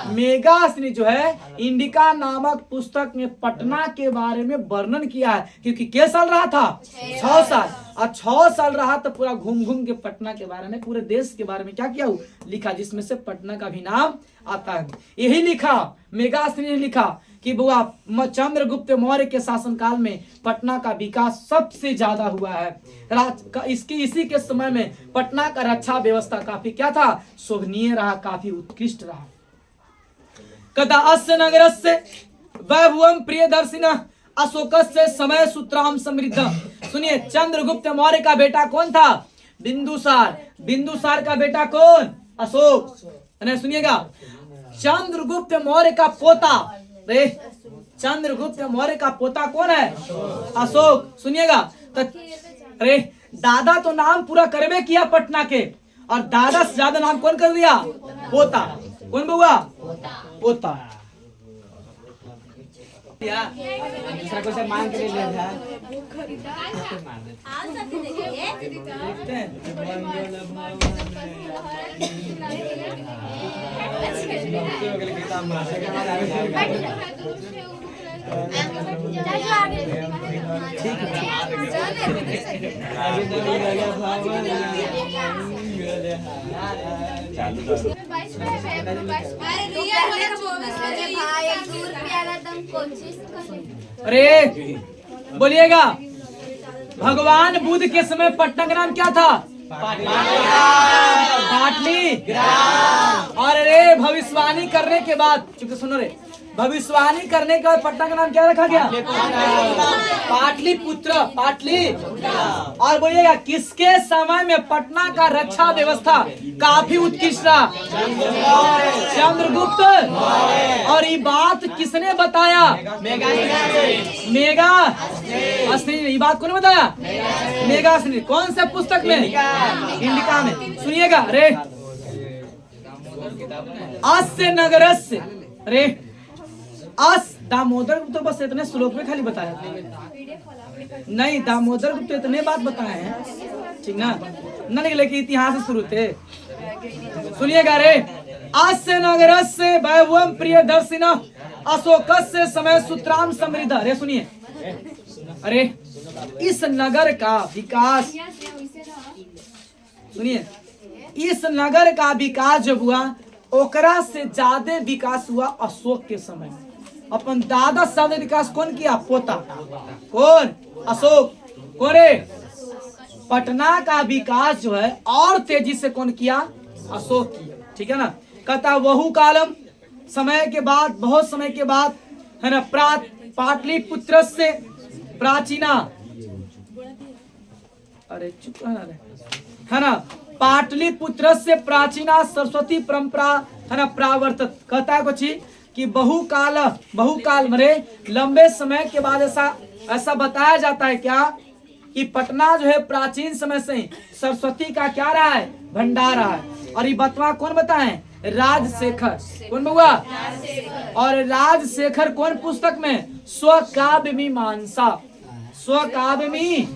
मेगास्थनीज जो है इंडिका नामक पुस्तक में पटना के बारे में वर्णन किया है, क्योंकि क्या साल रहा था? 6 साल। और 6 साल रहा तो पूरा घूम घूम के पटना के बारे में, पूरे देश के बारे में क्या किया? लिखा, जिसमें से पटना का भी नाम आता है। यही लिखा मेगास्थनीज ने लिखा कि बुआ चंद्रगुप्त मौर्य के शासनकाल में पटना का विकास सबसे ज्यादा हुआ है। इसी के समय में पटना का रक्षा व्यवस्था काफी क्या था? शोभनीय रहा, काफी उत्कृष्ट रहा। कदा अस्य नगरस्य वैभवं प्रियदर्शिनः अशोकस्य समय सूत्राम समृद्ध। सुनिए, चंद्रगुप्त मौर्य का बेटा कौन था? बिंदुसार। बिंदुसार का बेटा कौन? अशोक। सुनिएगा, चंद्रगुप्त मौर्य का पोता, चंद्रगुप्त मौर्य का पोता कौन है? अशोक। सुनिएगा, अरे दादा तो नाम पूरा करवे किया पटना के, और दादा से ज्यादा नाम कौन कर दिया? पोता। कौन बउआ? पोता। दूसरा क्वेश्चन मांग के ले लिया था। देखते हैं। अरे बोलिएगा, भगवान बुद्ध के समय पटना का नाम क्या था? पाटली। और अरे भविष्यवाणी करने के बाद, चुप सुनो रे, भविष्यवाणी करने के बाद पटना का नाम क्या रखा गया? पाटलिपुत्र। पाटली। और बोलिएगा, किसके समय में पटना का रक्षा व्यवस्था काफी उत्कृष्ट रहा? चंद्रगुप्त। और ये बात किसने बताया? मेगा असनी। ये बात कौन बताया? मेगा असनी। कौन से पुस्तक में? इंडिका में। सुनिएगा, अरे अस्य नगरस्य, अरे अस दामोदर गुप्त तो बस इतने श्लोक में खाली बताया नहीं, दामोदर गुप्त तो इतने बात बताए हैं, ठीक ना? न निकले कि इतिहास से शुरू थे। सुनिएगा, रे अस्य नगरस्य वैभवम प्रियदर्शिनः अशोकस्य समय सूत्राम समृद्ध। अरे सुनिए, अरे इस नगर का विकास, सुनिए, इस नगर का विकास जब हुआ, ओकरा से ज्यादा विकास हुआ अशोक के समय। अपन दादा से ज्यादा विकास कौन किया? पोता। कौन? अशोक। कौन रे? पटना का विकास जो है और तेजी से कौन किया? अशोक किया, ठीक है ना? कहता वहु कालम, समय के बाद, बहुत समय के बाद, है ना, पाटलिपुत्र से प्राचीना, अरे चुप है ना, पाटलिपुत्र से प्राचीना सरस्वती परंपरा, है ना, प्रावर्तित। कहता है कुछ कि बहुकाल मरे लंबे समय के बाद ऐसा बताया जाता है क्या कि पटना जो है प्राचीन समय से सरस्वती का क्या रहा है? भंडार रहा है। और ये बतवा कौन बताए? राजशेखर। कौन बउआ? और राजशेखर कौन पुस्तक में? स्वकाव्य मीमांसा। स्वकाव्य में,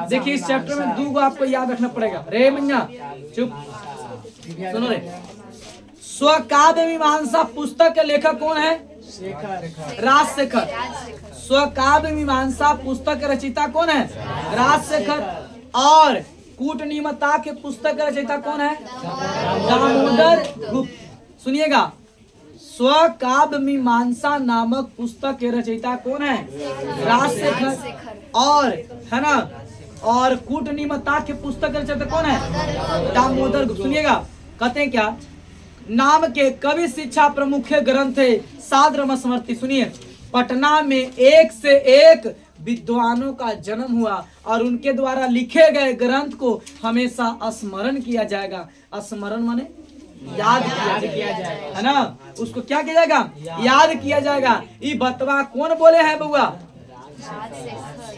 देखिए इस चैप्टर में दो आपको याद रखना पड़ेगा। रे मन्या चुप सुनो रे। स्वकाव्य मीमांसा पुस्तक के लेखक कौन है? राजशेखर। स्वकाव्य मीमांसा पुस्तक के रचयिता कौन है? राजशेखर। और कूटनीमता के पुस्तक के रचयिता कौन है? दामोदर गुप्त। सुनिएगा, स्वकाव्य मीमांसा नामक पुस्तक के रचयिता कौन है? राजशेखर। और है ना, और कूटनीमता के पुस्तक के रचयिता कौन है? दामोदर गुप्त। सुनिएगा, कहते हैं क्या, नाम के कवि शिक्षा प्रमुख ग्रंथ है साद्रम स्मृति। सुनिए, पटना में एक से एक विद्वानों का जन्म हुआ और उनके द्वारा लिखे गए ग्रंथ को हमेशा स्मरण किया जाएगा। स्मरण माने याद किया जाएगा, है ना? उसको क्या किया जाएगा? याद किया जाएगा। ये बतवा कौन बोले हैं बउआ?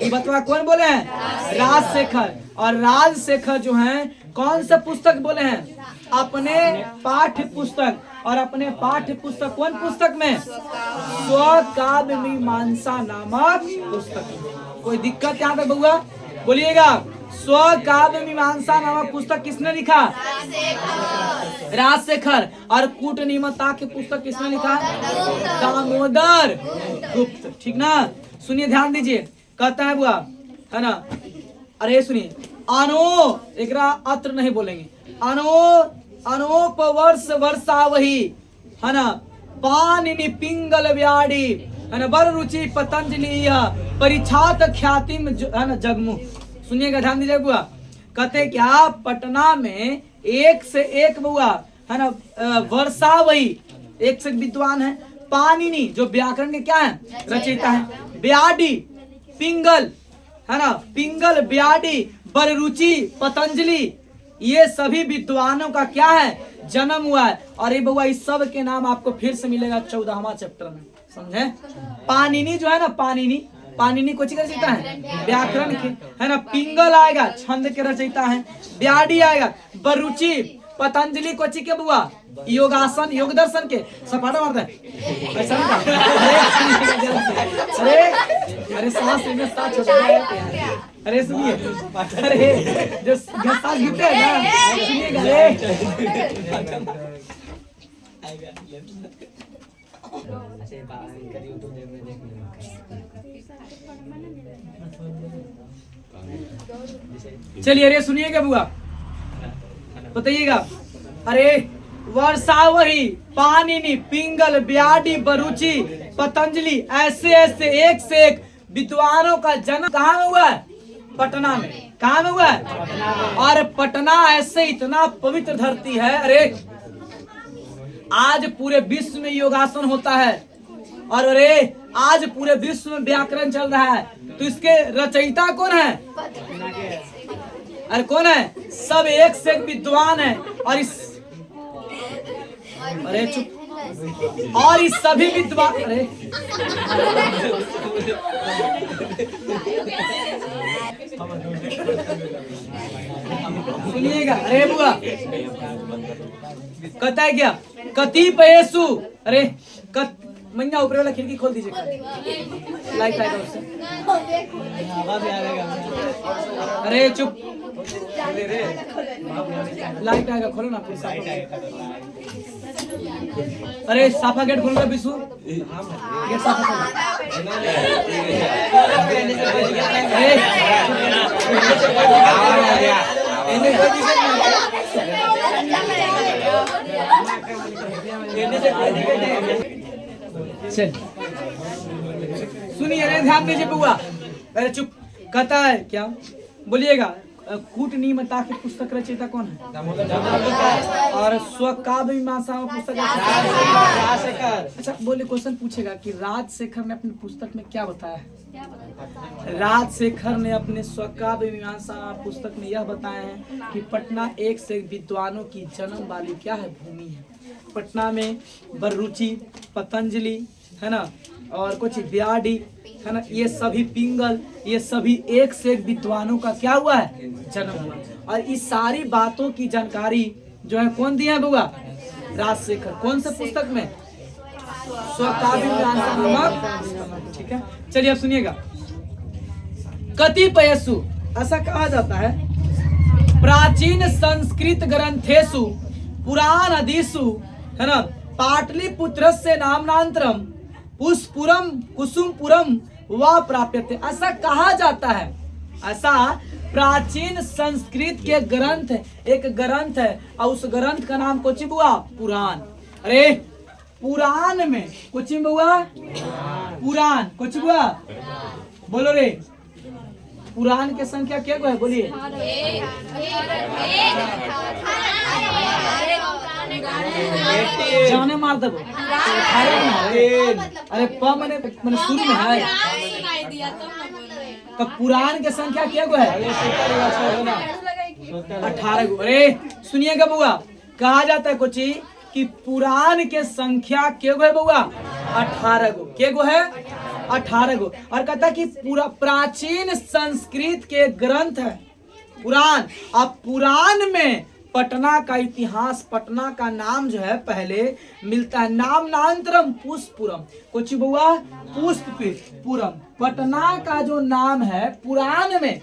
ये बतवा कौन बोले हैं? राजशेखर। और राजशेखर जो हैं कौन सा पुस्तक बोले हैं? अपने पाठ्य पुस्तक। और अपने पाठ्य पुस्तक कौन पुस्तक में? स्वकाव्य मीमांसा नामक पुस्तक। कोई दिक्कत यहाँ पे बउआ? बोलिएगा, स्वकाव्य मीमांसा नामक पुस्तक किसने लिखा? राजशेखर। और कूटनीमता की पुस्तक किसने लिखा? दामोदर गुप्त, ठीक ना? सुनिए, ध्यान दीजिए, कहता है बुआ, है ना, अरे सुनिए, अनो एकरा अत्र नहीं बोलेंगे, अनोपवर्ष वर्षा वही, है ना, पानिनि पिंगल व्याड़ी, है ना, बर रुचि पतंजलि परिछात ख्यातिम, है ना, जगमु। सुनिएगा, ध्यान दीजिए बुआ, कहते क्या पटना में एक से एक बुआ, है ना, वर्षा वही, एक से विद्वान है। पानिनि जो व्याकरण के क्या है? रचयिता है। व्याडी, पिंगल, है ना, पिंगल, व्याडी, बररुचि, पतंजलि, ये सभी विद्वानों का क्या है? जन्म हुआ है। और ये बउआ इस सब के नाम आपको फिर से मिलेगा 14वां चैप्टर में, समझे? पानिनी जो है ना, पानिनी कोची का रचयिता है? व्याकरण के, है ना। पिंगल आएगा, छंद के रचयिता है। व्याडी आएगा, बररुचि, पतंजलि कोची के बुआ? योगासन योग दर्शन के सपाटा मारता है ऐसा नहीं था। अरे सांस में सांस छोटा है। अरे सुनिए, अरे जो सांस घिरते हैं ना, सुनिएगा। चलिए अरे सुनिएगा बुआ, बताइएगा। अरे वर्षा वही पानिनी पिंगल ब्याडी बरुचि पतंजलि ऐसे ऐसे एक से एक विद्वानों का जन्म कहाँ में हुआ है? पटना में। कहाँ में हुआ है? और पटना ऐसे इतना पवित्र धरती है। अरे आज पूरे विश्व में योगासन होता है और अरे आज पूरे विश्व में व्याकरण चल रहा है, तो इसके रचयिता कौन है? अरे कौन है? सब एक से एक विद्वान है। और इस अरे चुप, और इस सभी विद्वान, अरे सुनिएगा। अरे बुआ कहता है क्या? कतिपयेषु, अरे मैया ऊपर वाला खिड़की खोल दीजिए, लाइट आएगा उससे। अरे चुप, लाइट आएगा, खोलो ना फिर। अरे साफा गेट खोलो बिशु, गेट साफा चल सुनिए, अरे ध्यान दीजिए बुआ। अरे चुप, कहता है क्या? बोलिएगा। कूटनीमता की पुस्तक रचयिता कौन है? और स्वकाव्य मीमांसा में पुस्तक राजशेखर। अच्छा बोले, क्वेश्चन पूछेगा कि राजशेखर ने अपनी पुस्तक में क्या बताया है? राजशेखर ने अपने स्वकाव्य मीमांसा पुस्तक में यह बताया है कि पटना एक से एक विद्वानों की जन्म वाली क्या है? भूमि है। पटना में बरुचि, पतंजलि है ना, और कुछ ब्याडी है ना, ये सभी पिंगल, ये सभी एक से एक विद्वानों का क्या हुआ है? जन्म हुआ। और इस सारी बातों की जानकारी जो है कौन दिया है बुआ? राजशेखर। कौन से पुस्तक में? स्वकाव्य मीमांसा नामक। ठीक है, चलिए अब सुनिएगा। कतिपयेषु, ऐसा कहा जाता है, प्राचीन संस्कृत ग्रंथेषु पुराणादिषु है ना, पाटलिपुत्रस्य नामनांतरम पुष्पुरम कुसुमपुरम व प्राप्यते। ऐसा कहा जाता है। ऐसा प्राचीन संस्कृत के ग्रंथ, एक ग्रंथ है और उस ग्रंथ का नाम कोची बुआ? पुराण। अरे पुराण में कोची बुआ? पुराण। कोची बुआ? बोलो रे, पुराण की संख्या क्या है? बोलिए। जाने मार दो। अरे प मैंने शुरू में है, तो पुराण की संख्या क्या है? 18 गो। अरे सुनिएगा बुआ, कहा जाता है कुछ कि पुराण के संख्या क्या है बुआ? 18 गो। क्या गो है? 18 गो। और कहता कि पूरा प्राचीन संस्कृत के ग्रंथ है पुराण। अब पुराण में पटना का इतिहास, पटना का नाम जो है पहले मिलता है नामनांतरम पुष्पुरम। कुछ बुआ? पुष्पपुरम। पटना का जो नाम है पुराण में,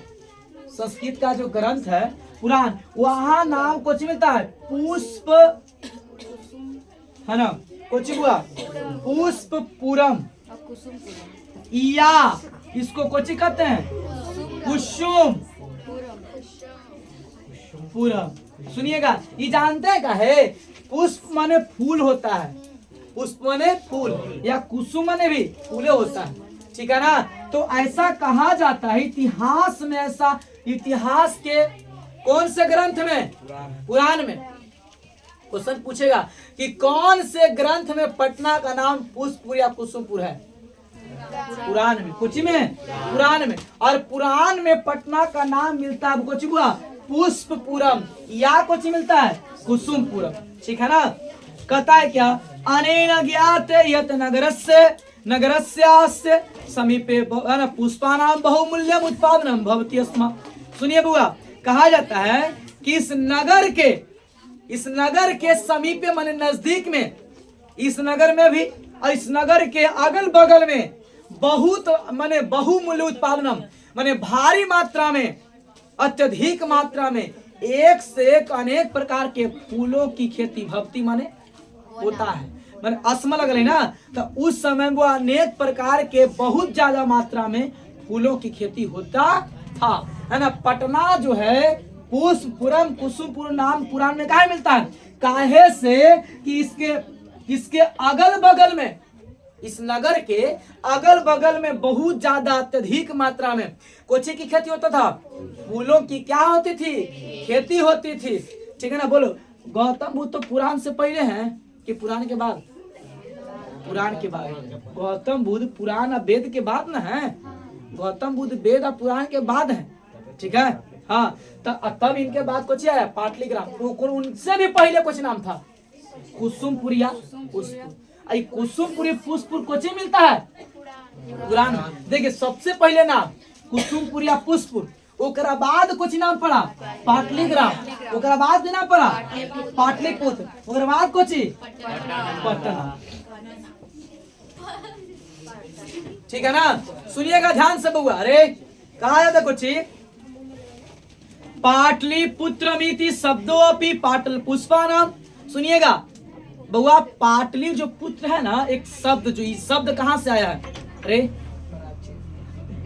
संस्कृत का जो ग्रंथ है पुराण, वहाँ नाम कुछ मिलता है पुष्प, है ना? कुछ बुआ? पुष्पपुरम, या इसको कुछ कहते हैं कुसुम पुरम। सुनिएगा, ये जानते हैं क्या है? पुष्प माने फूल होता है, पुष्प माने फूल, या कुसुम माने भी फूले होता है। ठीक है ना? तो ऐसा कहा जाता है इतिहास में, ऐसा इतिहास के कौन से ग्रंथ में? पुराण में। क्वेश्चन पूछेगा कि कौन से ग्रंथ में पटना का नाम पुष्पपुर या कुसुमपुर है? पुराण में। कुछ में? पुराण में। और पुराण में पटना का नाम मिलता है कुछ बुआ? पुष्पपुरम, या कुछ मिलता है कुसुमपुरम। ठीक है ना? कहता है क्या? अनेन ज्ञाते यत नगरस्य समीपे पुष्पानाम बहुमूल्यम उत्पादनम भवति स्म। सुनिए बुआ, कहा जाता है कि इस नगर के इस नगर के समीप माने नजदीक में, इस नगर में भी और इस नगर के अगल बगल में बहुत माने बहुमूल्य उत्पादनम माने भारी मात्रा में, अत्यधिक मात्रा में एक से एक अनेक प्रकार के फूलों की खेती भक्ति माने होता है। मैंने अस्मा लग रही ना, तो उस समय वो अनेक प्रकार के बहुत ज्यादा मात्रा में फूलों की खेती होता था, है ना। पटना जो है पुष्पपुरम कुसुमपुर नाम पुराण में काहे मिलता है? काहे से कि इसके अगल बगल में, इस नगर के अगल बगल में बहुत ज्यादा अत्यधिक मात्रा में कोची की खेती होता था, फूलों की क्या होती थी? खेती होती थी, ठीक है ना। बोलो, गौतम बुद्ध तो पुराण से पहले हैं कि पुराण के बाद? पुराण के बाद। गौतम बुद्ध पुराण और वेद के बाद ना है, गौतम बुद्ध वेद और पुराण के बाद है, ठीक है। हाँ, तब इनके बाद कुछ आया पाटलिग्राम, उनसे भी पहले कुछ नाम था कुसुमपुरिया पुष्प। कुसुमपुरी पुष्पपुर कुछ मिलता है पुराण। देखिए सबसे पहले नाम कुसुमपुरिया पुष्पपुर, ओकरा बाद कुछ नाम पड़ा पाटलिग्राम, ओकरा बाद नाम पड़ा पाटलिपुत्र, ओकरा बाद कुछ पटना, ठीक है ना। सुनिएगा ध्यान से बउआ। अरे कहा जाता कुछ पाटलिपुत्रमिति शब्दों अपि पाटल पुष्पानाम। सुनिएगा बउआ, पाटली जो पुत्र है ना, एक शब्द, जो ये शब्द कहां से आया है? अरे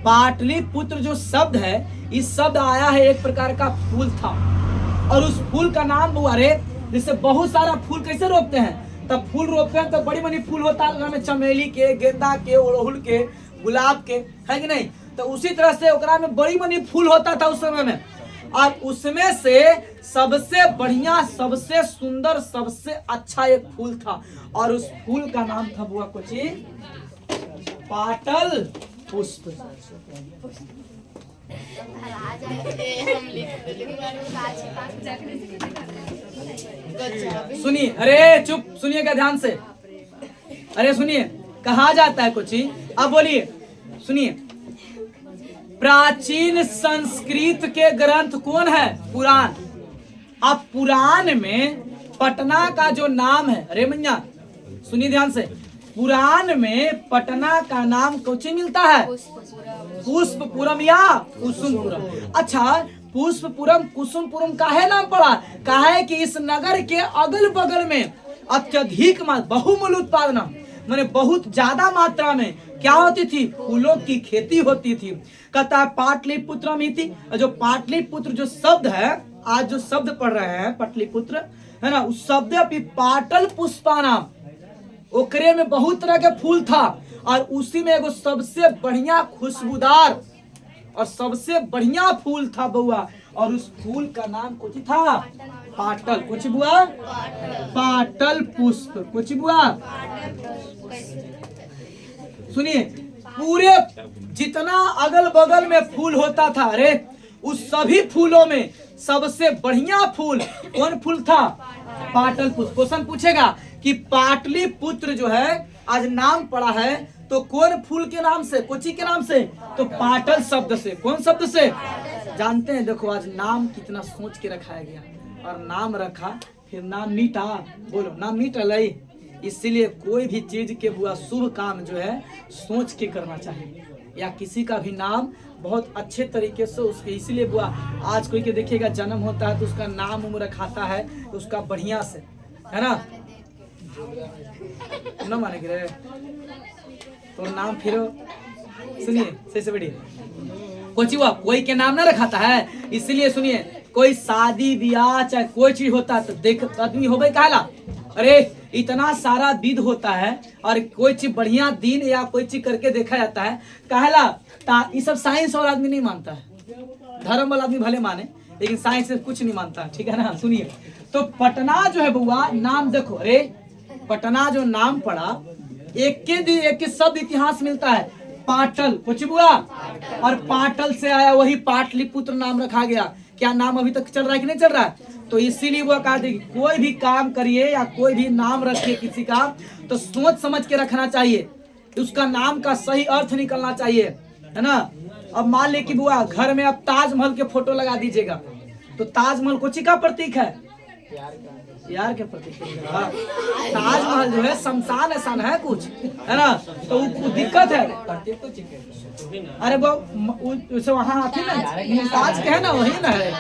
पाटली पुत्र जो शब्द है, इस शब्द आया है एक प्रकार का फूल था, और उस फूल का नाम बउआ, अरे जैसे बहुत सारा फूल कैसे रोपते हैं, तब फूल रोपते हैं तो बड़ी बड़ी फूल होता है, चमेली के, गेंदा के, अड़हुल के, गुलाब के, है कि नहीं। तो उसी तरह से ओकरा में बड़ी बड़ी फूल होता था उस समय में, और उसमें से सबसे बढ़िया, सबसे सुंदर, सबसे अच्छा एक फूल था, और उस फूल का नाम था बुआ कुछ पाटल पुष्प। सुनिए, अरे चुप, सुनिएगा ध्यान से। अरे सुनिए, कहा जाता है कुछ, अब बोलिए, सुनिए। प्राचीन संस्कृत के ग्रंथ कौन है? पुराण। अब पुराण में पटना का जो नाम है, अरे मैया सुनिए ध्यान से, पुराण में पटना का नाम कुछ मिलता है पुष्पपुरम या कुसुमपुरम। अच्छा, पुष्पपुरम कुसुमपुरम काहे नाम पड़ा? काहे कि इस नगर के अगल बगल में अत्यधिक बहुमूल्य उत्पादन माने बहुत ज्यादा मात्रा में क्या होती थी? फूलों की खेती होती थी। कहता है पाटलिपुत्रम इति, जो पाटलिपुत्र जो शब्द है, आज जो शब्द पढ़ रहे हैं पाटलिपुत्र, है ना, उस शब्द पाटल पुष्पानाम, ओकरे में बहुत तरह के फूल था, और उसी में एगो सबसे बढ़िया खुशबूदार और सबसे बढ़िया फूल था बउआ, और उस फूल का नाम कुछ था पाटल। कुछ बुआ? पाटल पुष्प। कुछ बुआ? सुनिए, पूरे जितना अगल बगल में फूल होता था, अरे उस सभी फूलों में सबसे बढ़िया फूल कौन फूल था? पाटल पुष्प। क्वेश्चन पूछेगा कि पाटलिपुत्र जो है आज नाम पड़ा है, तो कौन फूल के नाम से, कोची के नाम से? तो पाटल शब्द से। कौन शब्द से? जानते हैं, देखो आज नाम कितना सोच के रखाया गया, और नाम रखा फिर नाम मीठा, बोलो नाम मीठा लई। इसीलिए कोई भी चीज के बुआ शुभ काम जो है सोच के करना चाहिए, या किसी का भी नाम बहुत अच्छे तरीके से उसके, इसीलिए बुआ आज कोई के देखिएगा जन्म होता है तो उसका नाम उम्र रखाता है तो उसका बढ़िया से, है ना, न माने गिरे तो नाम फिर सुनिए से बढ़िया कोची हुआ, कोई के नाम ना रखाता है। इसलिए सुनिए, कोई शादी ब्याह चाहे कोई चीज होता है तो देख आदमी हो भाई कहला, अरे इतना सारा विध होता है और कोई चीज बढ़िया दिन या कोई चीज करके देखा जाता है कहला, ये सब साइंस और आदमी नहीं मानता है, धर्म वाला आदमी भले माने लेकिन साइंस से कुछ नहीं मानता, ठीक है ना। सुनिए, तो पटना जो है बुआ नाम देखो, अरे पटना जो नाम पड़ा एक के शब्द इतिहास मिलता है पाटल, कुछ बुआ, और पाटल से आया वही पाटलिपुत्र नाम रखा गया। क्या नाम अभी तक चल रहा है कि नहीं चल रहा है? तो इसीलिए वो कहा कि कोई भी काम करिए या कोई भी नाम रखिए किसी का तो सोच समझ के रखना चाहिए, उसका नाम का सही अर्थ निकलना चाहिए, है ना। अब मान ले कि बुआ घर में अब ताजमहल के फोटो लगा दीजिएगा तो ताजमहल कोची का प्रतीक है? यार के प्रति ताजमहल जो है शमशान ऐसा है कुछ, है ना, तो वो दिक्कत है। अरे वो उसे वहाँ आती ना मुमताज के है ना, वही ना है,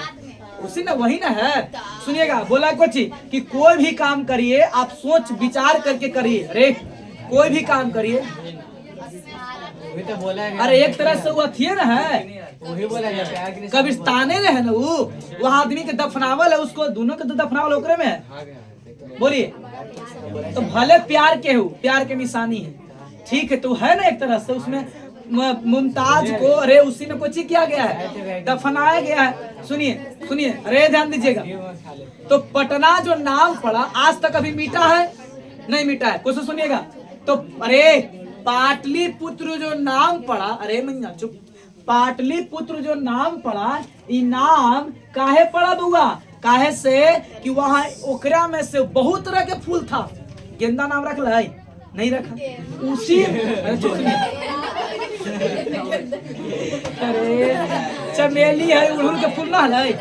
उसी ना वही ना है। सुनिएगा, बोला कुछ कि कोई भी काम करिए आप सोच विचार करके करिए। अरे कोई भी काम करिए, तो बोला अरे एक तरह से वो थी ना है, वही बोला कब्रिस्ताने में है ना वो आदमी के दफनावल है, उसको दोनों के तो दफनावल ओकरे में है। बोलिए, तो भले प्यार के हो, प्यार के निशानी है, ठीक है, तो है ना एक तरह से उसमें मुमताज को अरे उसी में कुछ किया गया है, दफनाया गया है। सुनिए सुनिए, अरे ध्यान दीजिएगा, तो पटना जो नाम पड़ा आज तक अभी मिटा है नहीं मिटा है, कुछ सुनिएगा। तो अरे पाटलिपुत्र जो नाम पड़ा, अरे मैया चुप, पाटलिपुत्र जो नाम पड़ा, ये नाम काहे पड़ा बुआ, काहे से कि वहाँ ओकरा में से बहुत तरह के फूल था। गेंदा नाम रख ला नहीं रखा उसी, अरे चमेली है, उड़हुल के फूल ना है,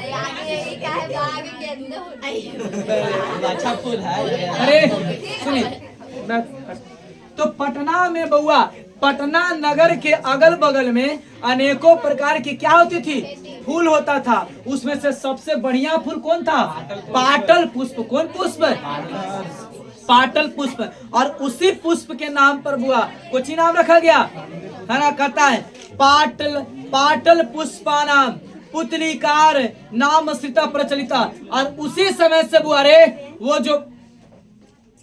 अच्छा फूल है। अरे सुनिए, तो पटना में बउआ, पटना नगर के अगल बगल में अनेकों प्रकार की क्या होती थी, फूल होता था। उसमें से सबसे बढ़िया फूल कौन था, पाटल पुष्प। कौन पुष्प, पाटल पुष्प। और उसी पुष्प के नाम पर बुआ कुछ ही नाम रखा गया है ना, कहता है पाटल पुष्पा नाम पुतलिकार नाम श्रिता प्रचलिता। और उसी समय से बुआ रे वो जो,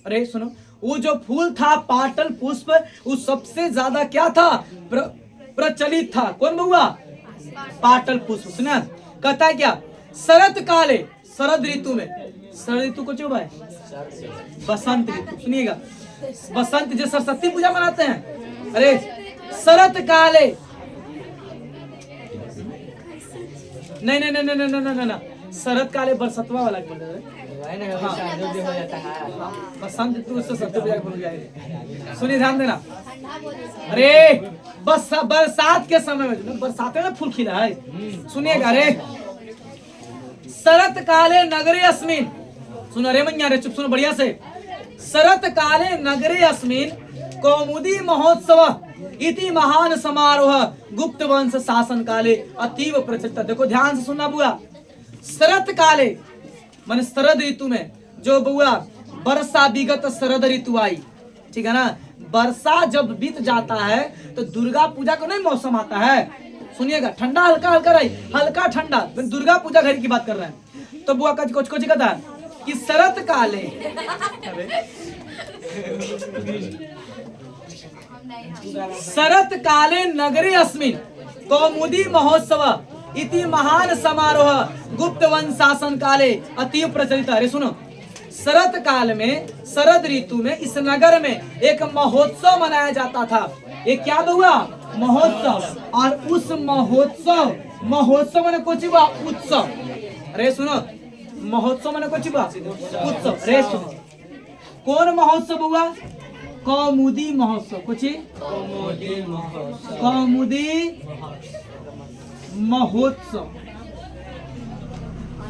अरे सुनो, वो जो फूल था पाटल पुष्प, वो सबसे ज्यादा क्या था, प्रचलित था। कौन बुआ, पाटल पुष्प। सुना, कहता है क्या, शरद काले, शरद ऋतु में, शरद ऋतु को चुप है, बसंत ऋतु। सुनिएगा, बसंत जो सरस्वती पूजा मनाते हैं, अरे शरद काले, नहीं नहीं नहीं नहीं नहीं नहीं नहीं, शरद काले बरसतवा वाला बोल रहे हैं, बसंत ऋतु उससे सरस्वती पूजा भूल जाएगी। सुनिए ध्यान देना, अरे बस बरसात के समय में, बरसात में फूल खिला है। सुनिएगा, अरे शरत काले नगरे अस्मिन, सुनो रे मैया रे चुप सुनो बढ़िया से, शरत काले नगरे अस्मिन कौमुदी महोत्सव इति महान समारोह गुप्त वंश शासन काले अतीव प्रचलित। देखो ध्यान से सुनना बुआ, शरत काले माने शरद ऋतु में, जो बुआ वर्षा विगत शरद ऋतु आई, ठीक है ना, वर्षा जब बीत जाता है तो दुर्गा पूजा का नहीं मौसम आता है। सुनिएगा, ठंडा हल्का हल्का रही, हल्का ठंडा, दुर्गा पूजा घर की बात कर रहे हैं। तो बुआ का कुछ कहता है कि शरत काले, शरत काले नगरे अस्मिन कौमुदी महोत्सव इति महान समारोह गुप्त वंश शासन काले अतीव प्रचलित। अरे सुनो, शरद काल में, शरद ऋतु में इस नगर में एक महोत्सव मनाया जाता था। ये क्या हुआ, महोत्सव। और उस महोत्सव, महोत्सव मैंने कुछ हुआ उत्सव। अरे सुनो, महोत्सव मैंने कुछ हुआ उत्सव। अरे सुनो, कौन महोत्सव हुआ, कौमुदी महोत्सव। कुछ कौमुदी महोत्सव।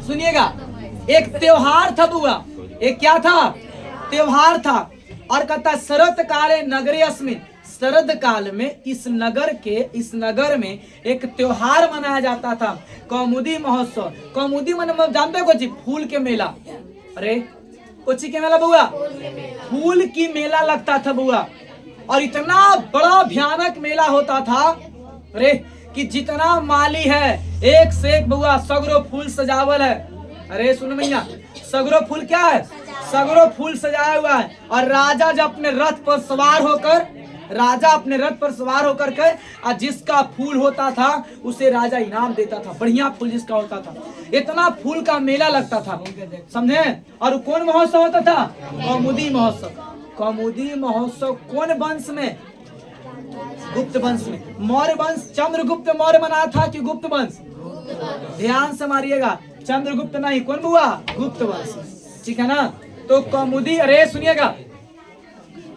सुनिएगा, एक त्योहार था बुआ, एक क्या था, त्योहार था। और कहता शरद काले नगरे अस्मिन, शरद काल में इस नगर में एक त्योहार मनाया जाता था, कौमुदी महोत्सव। कौमुदी माने जानते हो कुछ, फूल के मेला। अरे कुछ के मेला बुआ, फूल की मेला लगता था बुआ, और इतना बड़ा भयानक मेला होता था, अरे कि जितना माली है एक से एक बुआ सगरो फूल सजावल है। अरे सुन मैया, सगरो फूल क्या है, सगरो फूल सजाया हुआ है। और राजा जब अपने रथ पर सवार होकर के और जिसका फूल होता था उसे राजा इनाम देता था, बढ़िया फूल जिसका होता था। इतना फूल का मेला लगता था, समझे। और कौन महोत्सव होता था, कौमुदी महोत्सव। कौमुदी महोत्सव कौन वंश में, गुप्त वंश में। मौर्य वंश, चंद्रगुप्त मौर्य मना था कि गुप्त वंश, ध्यान से मारिएगा, चंद्रगुप्त नहीं, कौन हुआ, गुप्त वंश, ठीक है ना। तो कौमुदी, अरे सुनिएगा,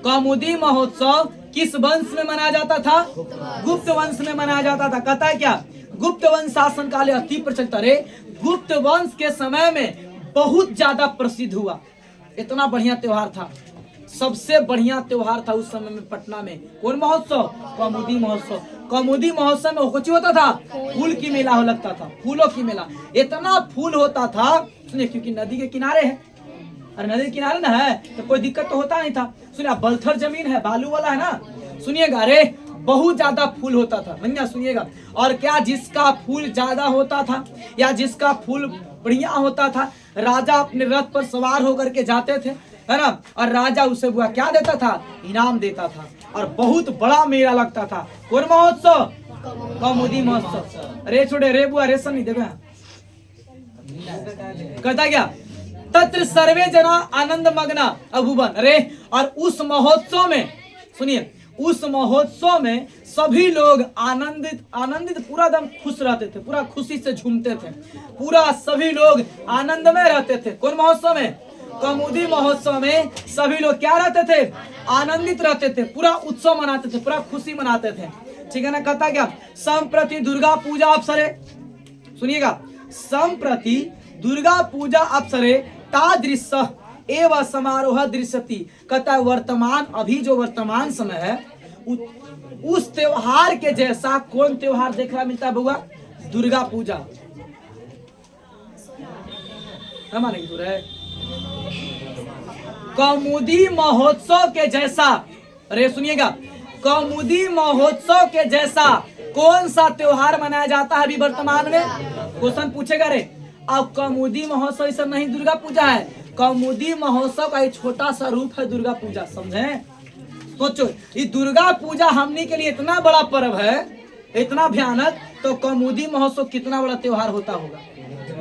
कौमुदी महोत्सव किस वंश में मनाया जाता था, गुप्त वंश में मनाया जाता था। कहता है क्या, गुप्त वंश शासन काले अति प्रचलित। अरे गुप्त वंश के समय में बहुत ज्यादा प्रसिद्ध हुआ, इतना बढ़िया त्योहार था, सबसे बढ़िया त्योहार था उस समय में पटना में। कौन महोत्सव? कौमुदी महोत्सव। कौमुदी महोत्सव में कुछ होता था, फूल की मेला हो लगता था, फूलों की मेला। इतना फूल होता था, सुनिए, क्योंकि नदी के किनारे है, और नदी के किनारे ना है तो कोई दिक्कत तो होता नहीं था। सुनिए, बलथर जमीन है, बालू वाला है ना, सुनिएगा, अरे बहुत ज्यादा फूल होता था भैया, सुनिएगा। और क्या जिसका फूल ज्यादा होता था या जिसका फूल बढ़िया होता था, राजा अपने रथ पर सवार होकर के जाते थे, है ना, और राजा उसे बुआ क्या देता था? इनाम देता था, और बहुत बड़ा मेला लगता था। कौन महोत्सव? कौमुदी महोत्सव। अरे छोड़े रे बुआ, रेशन नहीं देवे, कहता क्या? तत्र सर्वे जना आनंद मग्ना अभुवन। अरे और उस महोत्सव में, सुनिए, उस महोत्सव में सभी लोग आनंदित पूरा दम खुश रहते थे, पूरा खुशी से झूमते थे, पूरा सभी लोग आनंद में रहते थे। कौन महोत्सव में? कौमुदी महोत्सव में सभी लोग क्या रहते थे? आनंदित रहते थे, पूरा उत्सव मनाते थे, पूरा खुशी मनाते थे, ठीक है ना। कहता क्या? संप्रति दुर्गा पूजा अवसरे, सुनिएगा, संप्रति दुर्गा पूजा अवसरे तादृश एवं समारोह दृश्यति। कहता वर्तमान, अभी जो वर्तमान समय है, उस त्योहार के जैसा कौन त्योहार देखने मिलता है बउआ? दुर्गा पूजा। हमारे दूर है कौमुदी महोत्सव के जैसा। अरे सुनिएगा, कौमुदी महोत्सव के जैसा कौन सा त्योहार मनाया जाता है अभी वर्तमान में? क्वेश्चन पूछेगा रे। अब कौमुदी महोत्सव सब नहीं दुर्गा पूजा है, कौमुदी महोत्सव का एक छोटा सा रूप है दुर्गा पूजा, समझे? सोचो, ये दुर्गा पूजा हमने के लिए इतना बड़ा पर्व है, इतना भयानक, तो कौमुदी महोत्सव कितना बड़ा त्योहार होता होगा,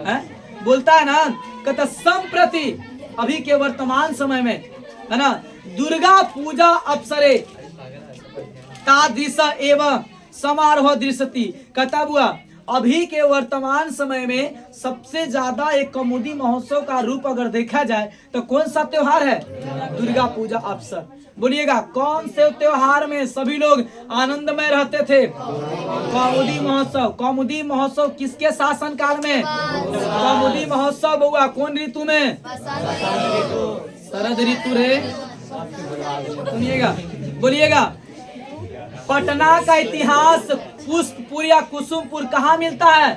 है? बोलता है ना, कहता संप्रति, अभी के वर्तमान समय में, है ना, दुर्गा पूजा अवसरे तादृश एवं समारोह दृश्यति। कहता बुआ, अभी के वर्तमान समय में सबसे ज्यादा एक कौमुदी महोत्सव का रूप अगर देखा जाए तो कौन सा त्योहार है? दुर्गा पूजा अवसर। बोलिएगा, कौन से त्योहार में सभी लोग आनंद में रहते थे? कौमुदी महोत्सव। कौमुदी महोत्सव किसके शासन काल में? कौमुदी महोत्सव बउआ कौन ऋतु में? शरद ऋतु रे। सुनिएगा, बोलिएगा, पटना का इतिहास पुष्पपुर या कुसुमपुर कहाँ मिलता है?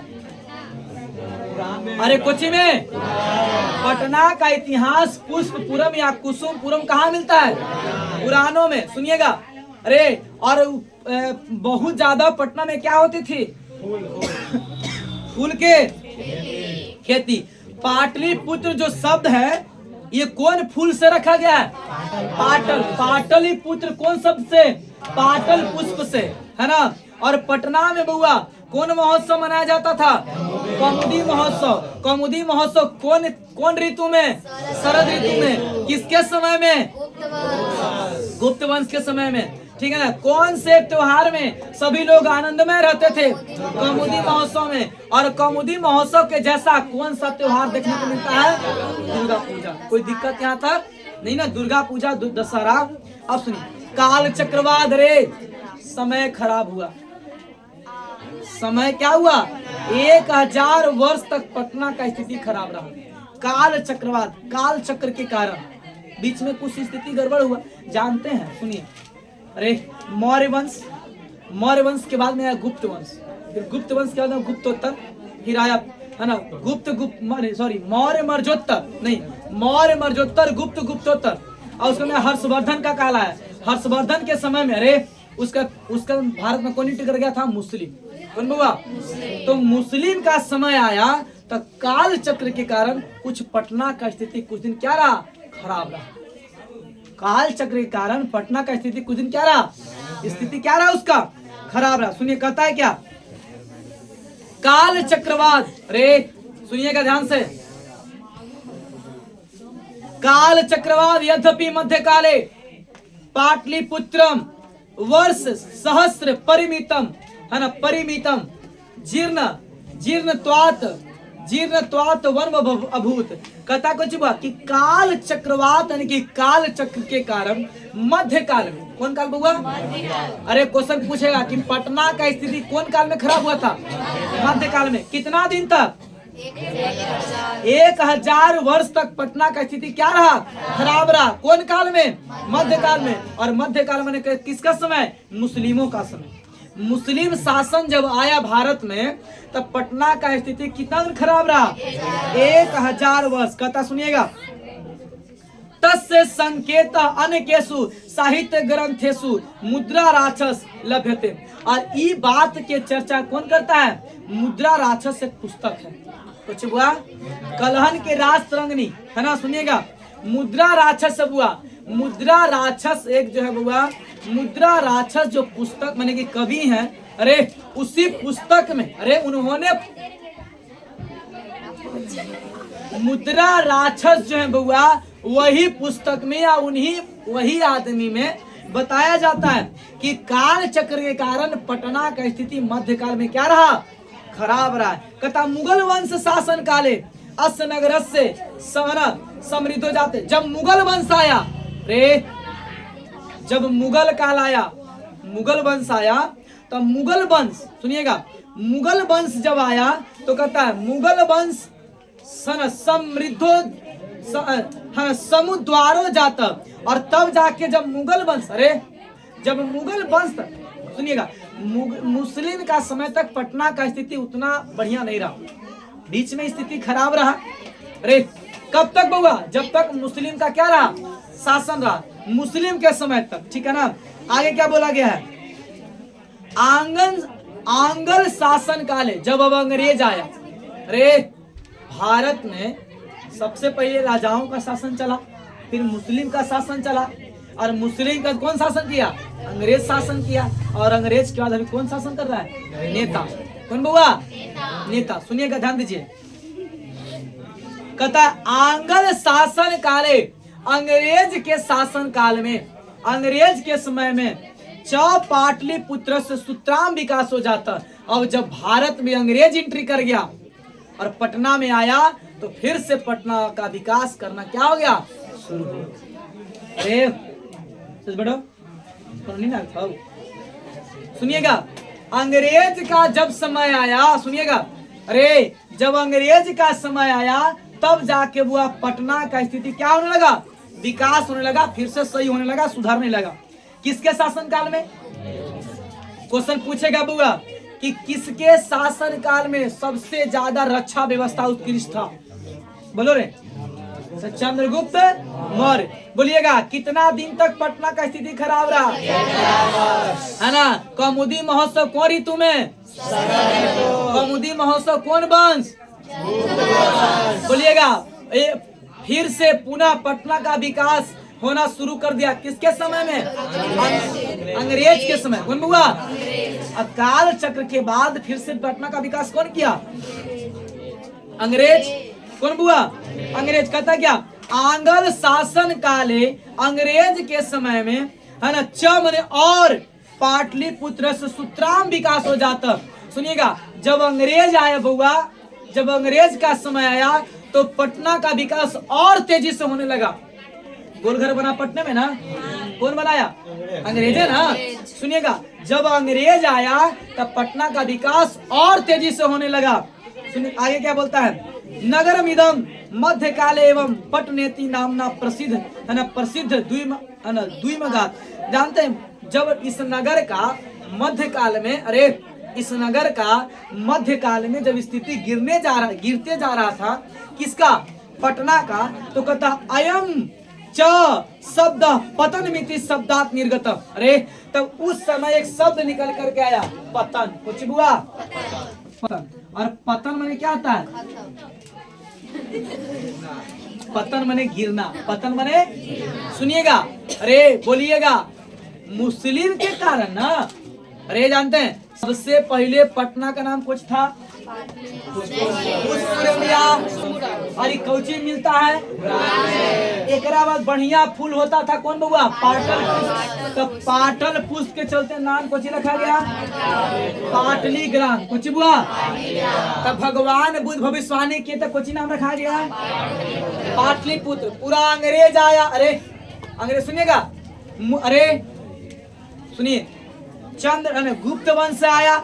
अरे कोची में। पटना का इतिहास पुष्पपुरम या कुसुमपुरम कहाँ मिलता है? पुराणों में। सुनिएगा, अरे और बहुत ज्यादा पटना में क्या होती थी? फूल के खेती। पाटलिपुत्र जो शब्द है, ये कौन फूल से रखा गया है? पाटल। पाटलिपुत्र कौन शब्द से? पाटल पुष्प से, है ना। और पटना में बउआ कौन महोत्सव मनाया जाता था? कौमुदी महोत्सव। कौमुदी महोत्सव कौन ऋतु में? शरद ऋतु में। किसके समय में? गुप्त वंश के समय में, ठीक है ना। कौन से त्योहार में सभी लोग आनंद में रहते थे? कौमुदी महोत्सव में। और कौमुदी महोत्सव के जैसा कौन सा त्योहार देखने को मिलता है? दुर्गा पूजा। कोई दिक्कत यहाँ था नहीं ना? दुर्गा पूजा, दशहरा। अब सुनिए, काल चक्रवात रे, समय खराब हुआ। समय क्या हुआ? 1000 वर्ष तक पटना का स्थिति खराब रहा। काल चक्रवात, काल चक्र के कारण बीच में कुछ स्थिति गड़बड़ हुआ, जानते हैं। सुनिए, अरे मौर्य वंश के बाद में आया गुप्त वंश, फिर गुप्त वंश के बाद में गुप्तोत्तर, फिर आया, है ना, मौर्य मर्जोत्तर, गुप्तोत्तर। और उसमें हर्षवर्धन का काल आया। हर्षवर्धन के समय में, अरे उसका भारत में कौन टिकर गया था? मुस्लिम। कौन हुआ? तो मुस्लिम का समय आया, तो काल चक्र के कारण कुछ पटना का स्थिति कुछ दिन क्या रहा? खराब रहा। काल चक्र के कारण पटना का स्थिति कुछ दिन क्या रहा? स्थिति क्या रहा उसका? खराब रहा। सुनिए, कहता है क्या? काल चक्रवात, अरे सुनिएगा ध्यान से, काल चक्रवात यद्यपि मध्य काले पाटलिपुत्रम वर्ष सहस्र परिमितम, है ना, परिमितम जीर्णत्वात् वर्म अभूत। कहता कुछ हुआ कि काल चक्रवात यानी कि काल चक्र के कारण मध्य काल में, कौन काल हुआ? अरे क्वेश्चन पूछेगा कि पटना का स्थिति कौन काल में खराब हुआ था? मध्य काल में। कितना दिन तक? 1000 वर्ष तक पटना का स्थिति क्या रहा? खराब रहा। कौन काल में? मध्यकाल में। और मध्यकाल में किसका समय? मुस्लिमों का समय। मुस्लिम शासन जब आया भारत में तब पटना का स्थिति कितना खराब रहा? 1000 वर्ष। कथा सुनिएगा। तस्य संकेत अनेकेषु साहित्य ग्रंथेषु मुद्रा राक्षस लभ्यते। और ई बात के चर्चा कौन करता है? मुद्रा राक्षस एक पुस्तक है। कुछ हुआ? कलहन के राज तरंगिणी है ना, सुनिएगा। मुद्रा राक्षस हुआ। मुद्रा राक्षस एक जो है बुआ, मुद्रा राक्षस जो पुस्तक माने कि कवि हैं, अरे उसी पुस्तक में, अरे उन्होंने मुद्रा राक्षस जो है बुआ, वही पुस्तक में या वही आदमी में बताया जाता है कि काल चक्र के कारण पटना का स्थिति मध्यकाल में क्या रहा? खराब रहा है। कहता मुगल वंश शासन काले अस नगर से समृद्ध हो जाते। जब मुगल वंश आया, रे जब मुगल काल आया, मुगल वंश आया, तब मुगल वंश, सुनिएगा, मुगल वंश जब आया तो कहता है मुगल वंश समृद्धो समुद्वारो जाता। और तब जाके जब मुगल वंश, अरे जब मुगल वंश, सुनिएगा, मुस्लिम का समय तक पटना का स्थिति उतना बढ़िया नहीं रहा, बीच में स्थिति खराब रहा। अरे कब तक हुआ? जब तक मुस्लिम का क्या रहा? शासन रहा, मुस्लिम के समय तक, ठीक है ना। आगे क्या बोला गया है? आंग्ल शासन काले, जब अब अंग्रेज आया, अरे भारत में सबसे पहले राजाओं का शासन चला, फिर मुस्लिम का शासन चला, और मुस्लिम का कौन शासन किया? अंग्रेज शासन किया। और अंग्रेज के बाद अभी कौन शासन कर रहा है? नेता। कौन बुआ? नेता। सुनिएगा, ध्यान दीजिए। कहता है आंग्ल शासन काले, अंग्रेज के शासन काल में, अंग्रेज के समय में पाटलिपुत्र से सुत्राम विकास हो जाता। अब जब भारत में अंग्रेज एंट्री कर गया और पटना में आया तो फिर से पटना का विकास करना क्या हो गया? शुरू हो गया। अरे बेटो नहीं ना था। सुनिएगा, अंग्रेज का जब समय आया, सुनिएगा, अरे जब अंग्रेज का समय आया तब जाके बुआ पटना का स्थिति क्या होने लगा? विकास होने लगा, फिर से सही होने लगा, सुधारने लगा। किसके शासन काल में? क्वेश्चन पूछेगा बुआ कि किसके शासन काल में सबसे ज्यादा रक्षा व्यवस्था उत्कृष्ट था? बोलो रे। चंद्रगुप्त मौर्य। बोलिएगा, कितना दिन तक पटना का स्थिति खराब रहा? है ना। कौमुदी महोत्सव कौन ऋतु में? कौमुदी महोत्सव कौन वंश? बोलिएगा, फिर से पुनः पटना का विकास होना शुरू कर दिया। किसके समय में? अंग्रेज के समय। कौन हुआ? अकाल चक्र के बाद फिर से पटना का विकास कौन किया? अंग्रेज। कौन हुआ? अंग्रेज। कहता क्या? आंग्ल शासन काले, अंग्रेज के समय में, है ना, चमन और पाटलिपुत्र से सुत्राम विकास हो जाता। सुनिएगा, जब अंग्रेज आया बुआ, जब अंग्रेज का समय आया तो पटना का विकास और तेजी से होने लगा। गोलघर बना पटना में ना, कौन बनाया? अंग्रेज है ना। सुनिएगा, जब अंग्रेज आया तब पटना का विकास और तेजी से होने लगा। सुनिए आगे क्या बोलता है? नगरम इदम मध्यकाले एवं पटनेति नामना प्रसिद्ध, है ना, प्रसिद्ध द्विमगात। जानते हैं, जब इस नगर का मध्यकाल में, अरे इस नगर का मध्यकाल में जब स्थिति गिरते जा रहा था, किसका? पटना का, तो कहता अयम च शब्द पतन मिति शब्दात निर्गत। अरे तब उस समय एक शब्द निकल करके आया, पतन। कुछ हुआ? पतन। और पतन माने क्या होता है? पतन माने गिरना, पतन माने, सुनिएगा, अरे बोलिएगा, मुस्लिम के कारण ना, अरे जानते हैं सबसे पहले पटना का नाम कुछ था? अरे कौची मिलता है? एक बाद बढ़िया फूल होता था, कौन बउआ? पाटल पुष्प। तो पाटल पुष्प के चलते नाम कुछ रखा गया? पाटली ग्राम। कुछ बुआ? तब भगवान बुद्ध भविष्यवाणी किए तो कुछ नाम रखा गया? पाटलिपुत्र। पूरा अंग्रेज आया, अरे अंग्रेज, सुनिएगा, अरे सुनिए, चंद्र गुप्त वंश से आया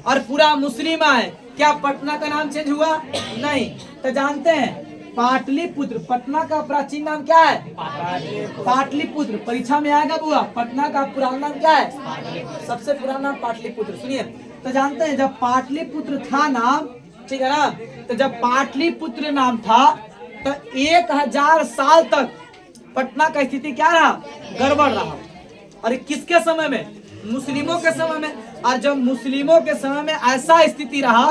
और पूरा मुस्लिम आए, क्या पटना का नाम चेंज हुआ? नहीं। तो जानते हैं पाटलिपुत्र, पटना का प्राचीन नाम क्या है? पाटलिपुत्र। परीक्षा में आएगा बुआ, पटना का पुराना नाम क्या है? सबसे पुराना नाम पाटलिपुत्र। सुनिए, तो जानते हैं जब पाटलिपुत्र था नाम, ठीक है ना, तो जब पाटलिपुत्र नाम था तो 1000 साल तक पटना का स्थिति क्या रहा? गड़बड़ रहा। और किसके समय में? मुस्लिमों के समय में। और जब मुस्लिमों के समय में ऐसा स्थिति रहा,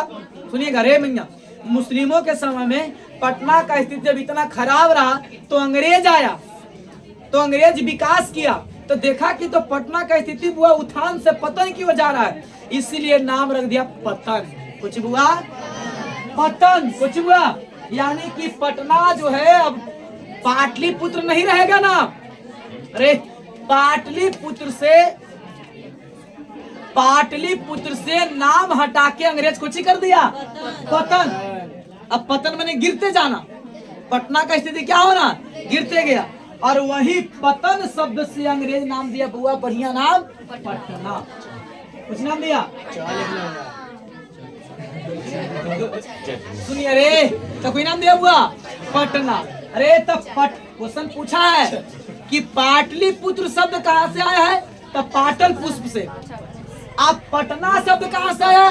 सुनिएगा रे भैया, मुस्लिमों के समय में पटना का स्थिति जब इतना खराब रहा तो अंग्रेज आया, तो अंग्रेज विकास किया, तो देखा कि तो पटना का स्थिति बुआ उत्थान से पतन की ओर जा रहा है, इसीलिए नाम रख दिया पतन। कुछ बुआ पतन, कुछ बुआ, यानी कि पटना जो है अब पाटलिपुत्र नहीं रहेगा ना। अरे पाटलिपुत्र से नाम हटा के अंग्रेज कुछ ही कर दिया, पतन। अब पतन मैंने गिरते जाना, पटना का स्थिति क्या होना? गिरते गया। और वही पतन शब्द से अंग्रेज नाम दिया बुआ, बढ़िया नाम, पटना। कुछ नाम दिया, सुनिए रे, तो कोई नाम दिया बुआ? पटना। अरे तो क्वेश्चन पूछा है कि पाटलिपुत्र शब्द कहाँ से आया है? तो पाटल पुष्प से। अब पटना शब्द कहाँ से आया?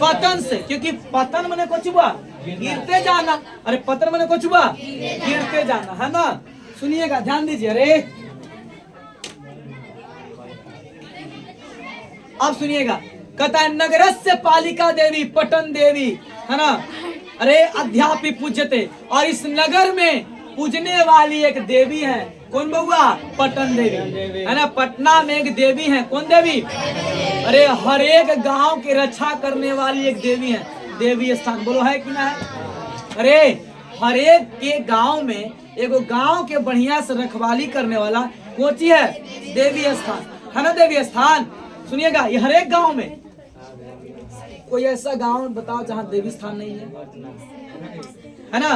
पतन से, क्योंकि पतन मैंने कुछ हुआ गिरते जाना, अरे पतन मैंने कुछ हुआ गिरते जाना, है ना। सुनिएगा, ध्यान दीजिए। अरे अब सुनिएगा, कहता है नगरस्य पालिका देवी पटन देवी, है ना। अरे अध्यापी पूज्यते, और इस नगर में पूजने वाली एक देवी है। कौन बउआ? पटन देवी, है ना। पटना में एक देवी है, कौन देवी? अरे हर एक गांव की रक्षा करने वाली एक देवी है, देवी स्थान। बोलो है कि ना है? अरे हर एक के गांव में एगो गांव के बढ़िया से रखवाली करने वाला कोची है? देवी स्थान, है ना, देवी स्थान। सुनिएगा, ये हर एक गांव में, कोई ऐसा गांव बताओ जहाँ देवी स्थान नहीं है ना।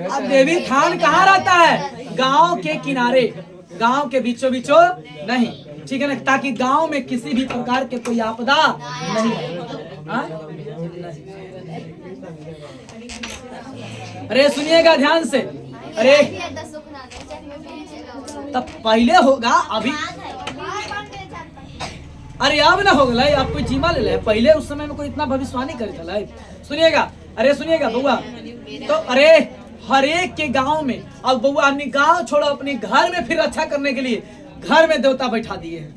अब देवी स्थान कहाँ रहता है? गांव के किनारे, गांव के बीचों बीचों नहीं, ठीक है ना, ताकि गांव में किसी भी प्रकार के कोई आपदा नहीं। अरे सुनिएगा ध्यान से। अरे तब पहले होगा, अभी अरे अब ना होगा, आप कोई जीमा ले ले, पहले उस समय में कोई इतना भविष्यवाणी करे चला। सुनिएगा, अरे सुनिएगा बउआ, तो अरे हर एक के गांव में, अब बउआ अपनी गांव छोड़ो, अपने घर में फिर रक्षा करने के लिए घर में देवता बैठा दिए हैं,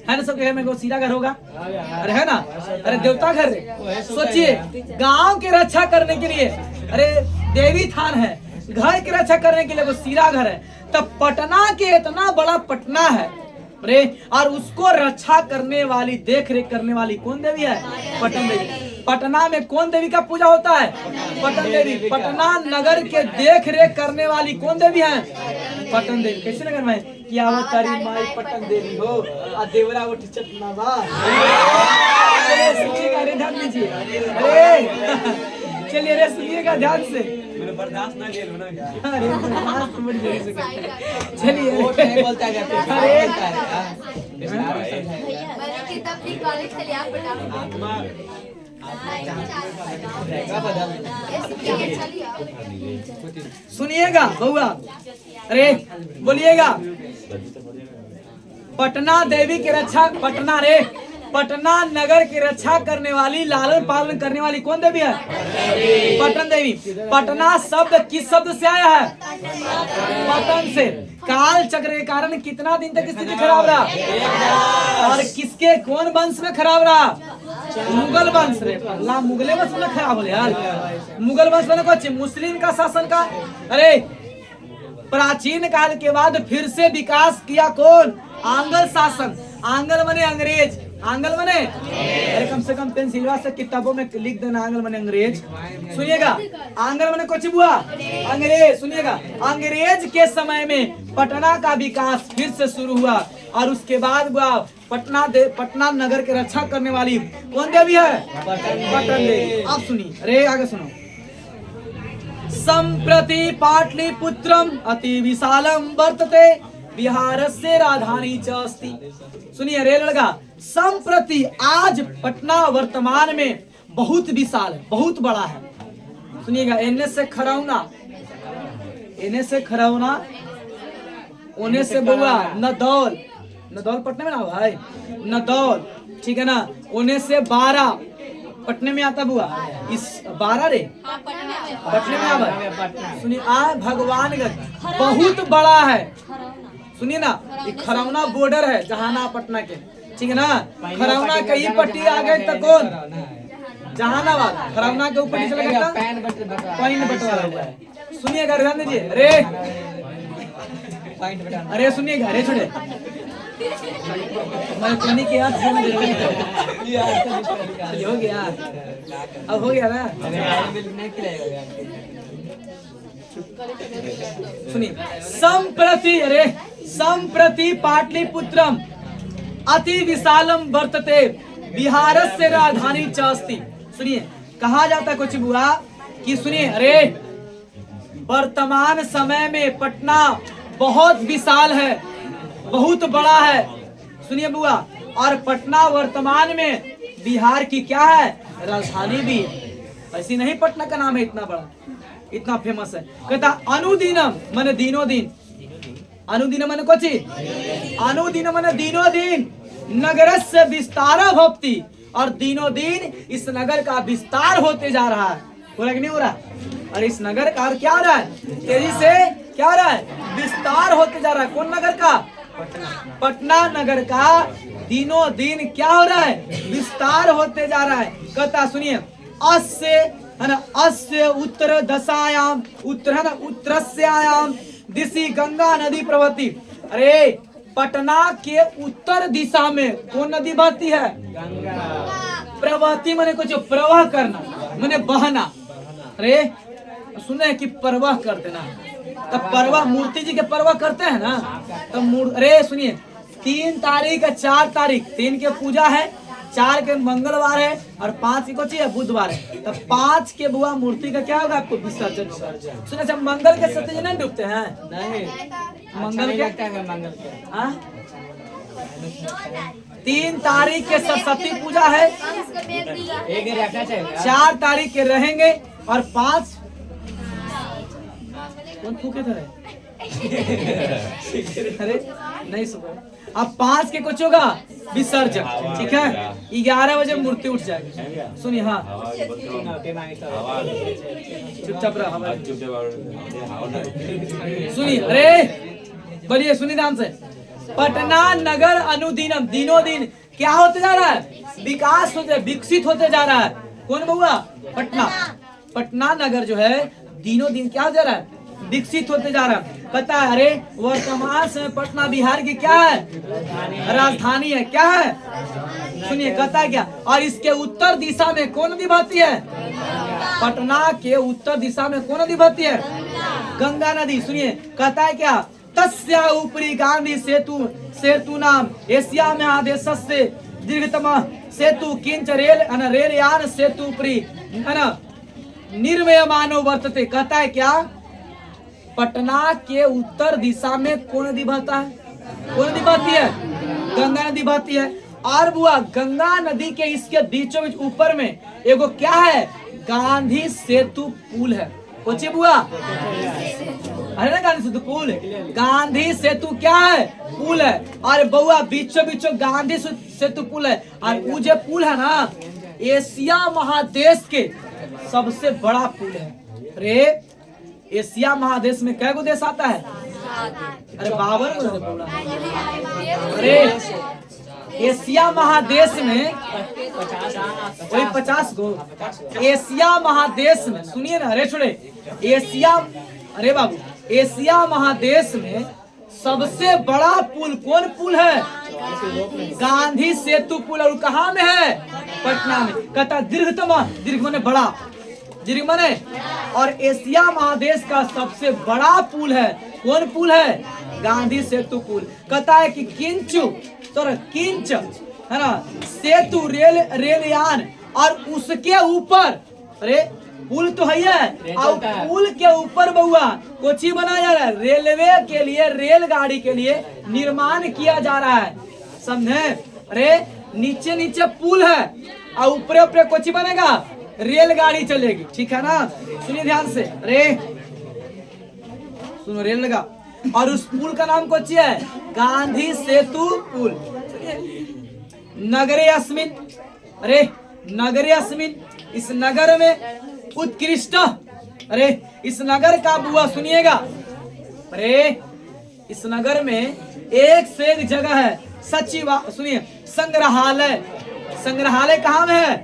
है ना। सबके घर में गोसीरा घर होगा, अरे है ना। अरे देवता घर, सोचिए गांव की रक्षा करने के लिए अरे देवी थान है, घर की रक्षा करने के लिए गोसीरा घर है। तब पटना के इतना बड़ा पटना है, अरे और उसको रक्षा करने वाली, देख रेख करने वाली कौन देवी है? पटन देवी। पटना में कौन देवी का पूजा होता है? पटन देवी। पटना नगर के देख रेख करने वाली कौन देवी है? पटन देवी। कैसे नगर में क्या वो तारी माई पटन देवी हो, आ देवरा वो चटना बा। अरे ध्यान दीजिए, अरे चलिए रे सुनिएगा ध्यान से, मैंने बर्दाश्त ना किया ना। अरे बर्दाश्त बड़ी जोर से करते। चलिए वो नहीं बोलता है, अरे मैंने किताब की कॉलेज से लिया सुनिएगा बउआ, अरे बोलिएगा, पटना देवी की रक्षा, पटना रे पटना नगर की रक्षा करने वाली, लालन पालन करने वाली कौन देवी है? पटन देवी। पटना शब्द किस शब्द से आया है? पतन से। काल चक्र के कारण कितना दिन तक स्थिति खराब रहा? और किसके, कौन वंश में खराब रहा? मुगल वंश रे, अल्लाह मुगले वंश में खराब हो यार। मुगल वंश में कुछ मुस्लिम का शासन का, अरे प्राचीन काल के बाद फिर से विकास किया कौन? आंग्ल शासन। आंग्ल माने अंग्रेज, आंग्ल माने, अरे कम से कम पेंसिलवा से किताबों में लिख देना आंग्ल माने अंग्रेज। सुनिएगा, आंग्ल माने कुछ हुआ अंग्रेज। सुनिएगा, अंग्रेज के समय में पटना का विकास फिर से शुरू हुआ, और उसके बाद पटना नगर की रक्षा करने वाली कौन देवी है? पटन देवी। आप सुनिए, अरे आगे सुनो। संप्रति पाटलिपुत्रम अति विशालम वर्तते बिहारस्य राजधानी च अस्ति। सुनिए रे लड़का, संप्रति आज पटना वर्तमान में बहुत विशाल है, बहुत बड़ा है। सुनिएगा, एने से खरौना, एने से खरौना, ओने से बुआ नदौल, नदौल पटना में ना भाई, नदौल, ठीक है ना। ओने से 12 पटने में आता बुआ, इस 12 रे पटने में आवा। सुनिए, भगवानगंज बहुत बड़ा है। सुनिए ना, ये खरौना बॉर्डर है जहाना पटना के, ठीक है ना। खरौना कहीं पट्टी आ गई तो कौन, जहानाबाद। खरौना के ऊपर चला गया पैन बटवारा हुआ है। सुनिएगा ध्यान दीजिए, अरे सुनिएगा, अरे छोड़े मैं पानी के हाथ से हो गया, अब हो गया ना। सुनिए, संप्रति, अरे संप्रति पाटलिपुत्रम अति विशालम वर्तते बिहारस्य राजधानी च अस्ति। सुनिए, कहा जाता है कुछ बुआ कि सुनिए, अरे वर्तमान समय में पटना बहुत विशाल है, बहुत बड़ा है। सुनिए बुआ, और पटना वर्तमान में बिहार की क्या है, राजधानी भी है। ऐसी नहीं पटना का नाम है इतना बड़ा, इतना फेमस है। कहता अनुदिनम माने दिनों दिन, अनुदिनम माने कुछ, अनुदिनम माने दिनों दिन नगरस्य विस्तार भवति, और दिनों दिन इस नगर का विस्तार होते जा रहा है। हो रहा कि नहीं हो रहा? और इस नगर का क्या हो रहा है, तेजी से क्या हो रहा है, विस्तार होते जा रहा है। कौन नगर का, पटना नगर का दिनों दिन क्या हो रहा है, विस्तार होते जा रहा है। कहता सुनिए, अस्य है ना, अस्य उत्तर दशायाम, उत्तर है ना, उत्तरस्यायाम दिशि गंगा नदी प्रवहति। अरे पटना के उत्तर दिशा में कौन नदी बहती है, गंगा। प्रवहति माने कुछ प्रवाह करना, माने बहना। अरे सुने कि प्रवाह करते ना, तब प्रवाह मूर्ति जी के प्रवाह करते हैं ना, तब अरे सुनिए, 3 तारीख 4 तारीख 3 के पूजा है, 4 के मंगलवार है, और 5 की कोची है, बुधवार है। तब 5 के बुआ मूर्ति का क्या होगा, आपको विसर्जन। सुने, जब मंगल के सत्य नहीं डूबते हैं, नहीं मंगल के, मंगल के 3 तारीख के सरस्वती पूजा है, 4 तारीख के रहेंगे, और 5 कौन फूके थे? अरे नहीं सुबह, अब 5 के कुछ होगा विसर्जन, ठीक है। 11 बजे मूर्ति उठ जाएगी। सुनिए, हाँ चुपचाप रहा, सुनिए, अरे बोलिए, सुनिए ध्यान से। पटना नगर अनुदिनम, दिनों दिन क्या होते जा रहा है, विकास होते, विकसित होते जा रहा है। कौन बहुआ, पटना, पटना नगर जो है दिनों दिन क्या हो जा रहा है, विकसित होते जा रहा है। पता है, अरे वर्तमान समय पटना बिहार की क्या है, राजधानी है, क्या है। सुनिए, कहता है क्या, और इसके उत्तर दिशा में कौन नदी बहती है, पटना के उत्तर दिशा में कौन नदी बहती है, गंगा नदी। सुनिए, कहता है क्या, तस्या ऊपरी गांधी सेतु, सेतु नाम एशिया में आदेशस्य दीर्घतम सेतु किंच रेल यान सेतु ऊपरी निर्मयमानो वर्तते। कहता है क्या, पटना के उत्तर दिशा में कौन नदी बहता है, कौन नदी बहती है, गंगा नदी बहती है। और बुआ गंगा नदी के इसके बीचों बीच ऊपर में एगो क्या है, गांधी सेतु पुल है। कोची बुआ, अरे ना गांधी सेतु पुल, गांधी सेतु क्या है, पुल है। और बुआ बीचों बीचों गांधी सेतु पुल है। और वो जो पुल है ना, एशिया महादेश के सबसे बड़ा पुल है। अरे एशिया महादेश में कै गो देश आता है, अरे 52 गो। अरे एशिया महादेश में वही 50 गो, एशिया महादेश में। सुनिए ना, अरे छोड़े, एशिया, अरे बाबू, एशिया महादेश में सबसे बड़ा पुल कौन पुल है, गांधी सेतु पुल। और कहाँ में है, पटना में। कहता दीर्घतम, दीर्घ माने बड़ा, दीर्घ माने, और एशिया महादेश का सबसे बड़ा पुल है। कौन पुल है, गांधी सेतु पुल। कहता है कि किंचु, तो किंच है ना, सेतु रेल यान, और उसके ऊपर, अरे पुल तो है, और पुल के ऊपर बहुआ कोची बनाया जा रहा है, रेलवे के लिए, रेलगाड़ी के लिए निर्माण किया जा रहा है, समझे। अरे नीचे नीचे पुल है, और ऊपरे ऊपरे कोची बनेगा, रेलगाड़ी चलेगी, ठीक है ना। सुनिए ध्यान से, रे सुनो, रेल लगा। और उस पुल का नाम कोची है, गांधी सेतु पुल। नगरे अस्मिन, अरे नगरे अस्मिन, इस नगर में उत्कृष्ट, अरे इस नगर का बुआ सुनिएगा, अरे इस नगर में एक से एक जगह है, सचिवा सुनिए, संग्रहालय। संग्रहालय कहाँ में है,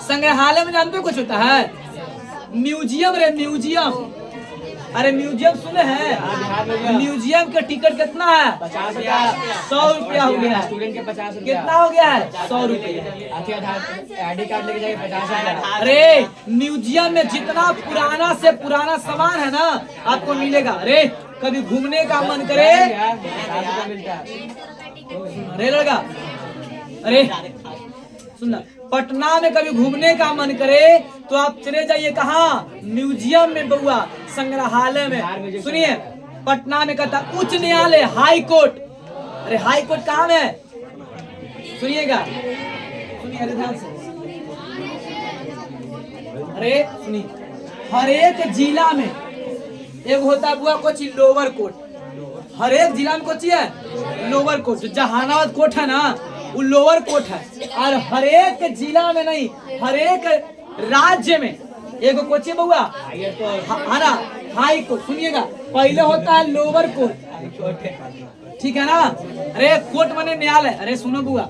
संग्रहालय में जानते हो कुछ होता है, म्यूजियम रे म्यूजियम। अरे म्यूजियम सुने हैं, म्यूजियम का टिकट कितना है, 50 रुपया, 100 रुपया हो गया है। स्टूडेंट के 50 रुपया, कितना हो गया है, 100 रुपया। आईडी कार्ड लेके जाइए 50 रुपया। अरे म्यूजियम में जितना पुराना से पुराना सामान है ना आपको मिलेगा। अरे कभी घूमने का मन करे, 50 रुपया मिलता है। अरे लड़का, अरे सुनना, पटना में कभी घूमने का मन करे तो आप चले जाइए कहाँ, म्यूजियम में बउआ, संग्रहालय में। सुनिए, पटना में कहता उच्च न्यायालय, हाई कोर्ट। अरे हाई कोर्ट कहाँ में है, सुनिएगा, सुनिए ध्यान से, अरे सुनिए, हर एक जिला में एक होता है बुआ कोची, लोअर कोर्ट। हर एक जिला में कोची है, लोअर कोर्ट। जहानाबाद कोर्ट है ना, वो लोअर कोर्ट है। और हर एक जिला में नहीं, हर एक राज्य में एक कोची बुआ है ना, हाई कोर्ट। सुनिएगा, पहले होता है लोअर कोर्ट, ठीक है ना। अरे कोर्ट माने न्यायालय। अरे सुनो बुआ,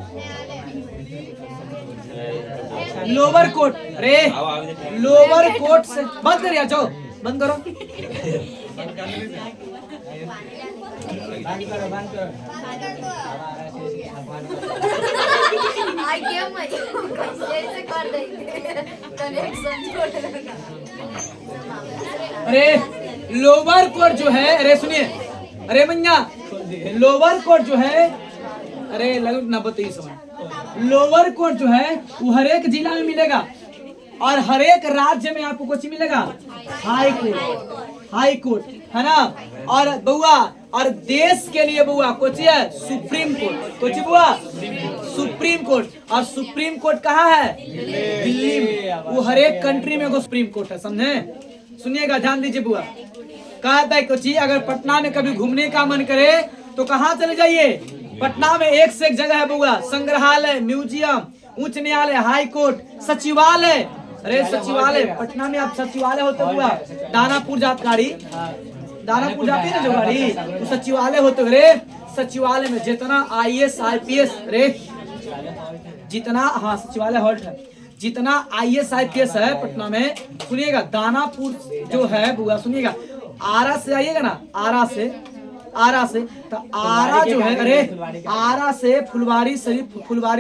लोअर कोर्ट, अरे लोअर कोर्ट से बंद करिए, जाओ बंद करो, अरे लोअर कोर्ट जो है, अरे सुनिए, अरे भैया लोअर कोर्ट जो है, अरे लगभग 90 समय, लोअर कोर्ट जो है वो हर एक जिला में मिलेगा और हर एक राज्य में आपको कुछ मिलेगा, हाई कोर्ट। हाई कोर्ट है ना। और बउआ, और देश के लिए बउआ कुछ है, सुप्रीम कोर्ट। कुछ बुआ, सुप्रीम कोर्ट। और सुप्रीम कोर्ट कहाँ है, दिल्ली में। वो हर एक कंट्री में सुप्रीम कोर्ट है, समझे। सुनिएगा, ध्यान दीजिए बुआ, कहता है कुछ, अगर पटना में कभी घूमने का मन करे तो कहाँ चले जाइए, पटना में एक से एक जगह है बुआ, संग्रहालय, म्यूजियम, उच्च न्यायालय, हाई कोर्ट, सचिवालय। अरे सचिवालय, पटना में आप सचिवालय होते हुआ, दानापुर जात गाड़ी, दानापुर जाती है ना जो गाड़ी, तो सचिवालय होते हुए। सचिवालय में जितना IAS IPS, अरे जितना, हाँ सचिवालय हॉल्ट है, जितना IAS IPS है पटना में। सुनिएगा, दानापुर जो है बुआ, सुनिएगा, आरा से आइएगा ना, आरा से तो आरा जो है, अरे आरा से फुलवारी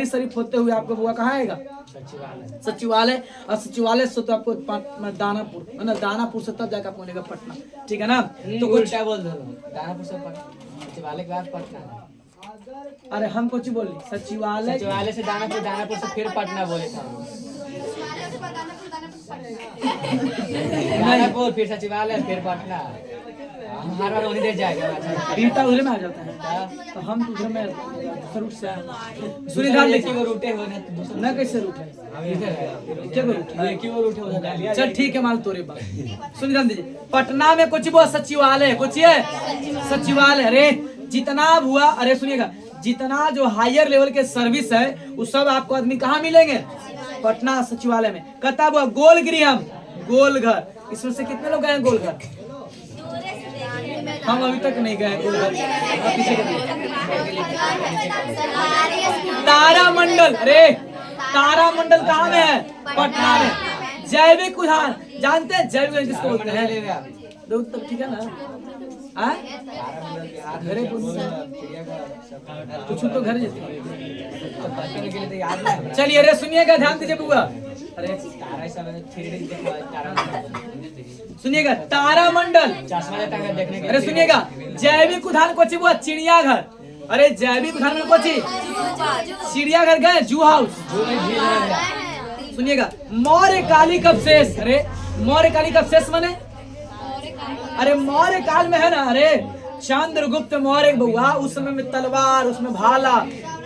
शरीफ होते हुए आपको बुआ कहाँ आएगा, सचिवालय। और सचिवालय से तो आपको दानापुर है ना, दानापुर से तब जाकर पहुंचेगा पटना, ठीक है ना। तो कुछ क्या बोल रहे हो, दानापुर से सचिवालय के बाद पटना। अरे हम कुछ बोले, सचिवालय से दानापुर, दानापुर से फिर पटना बोले था। दानापुर फिर सचिवालय फिर पटना, हमारा वहीं दे जाएगा। बीटा उधर में आ जाता है, तो हम उधर में रूट से सुनिधान देखिए, वो रूटे हो ना, कैसे रूट है, क्या रूट है, क्यों रूटे हो। चल ठीक है, मान तोरे बात। सुनिधान दीजिए, पटना में कुछ वो सचिवालय, कुछ है सचिवालय। अरे जितना हुआ, अरे सुनिएगा, जितना जो हायर लेवल के सर्विस है वो सब आपको आदमी कहाँ मिलेंगे, पटना सचिवालय में। कहता हुआ गोलगृह, गोल घर, इसमें से कितने लोग गए हैं गोल घर, हम अभी तक नहीं गए गोल घर। तारामंडल, अरे तारामंडल कहाँ में है, पटना में। जैविक उद्यान, जानते हैं जैविक उद्यान किसको बोलते हैं, तब ठीक है ना, घरे कुछ तो घर चलिए। अरे सुनिएगा, ध्यान दीजिए बुआ, अरे सुनिएगा, तारामंडल, अरे सुनिएगा, जैविक उद्यान को बुआ, चिड़ियाघर। अरे जैविक उद्यान में कोची, चिड़ियाघर गए, जू हाउस। सुनिएगा, मौर्य कालिक अवशेष। अरे मौर्य कालिक अवशेष माने, अरे मौर्य काल में है ना, अरे चंद्रगुप्त मौर्य बउआ, उस समय में तलवार, उसमें भाला,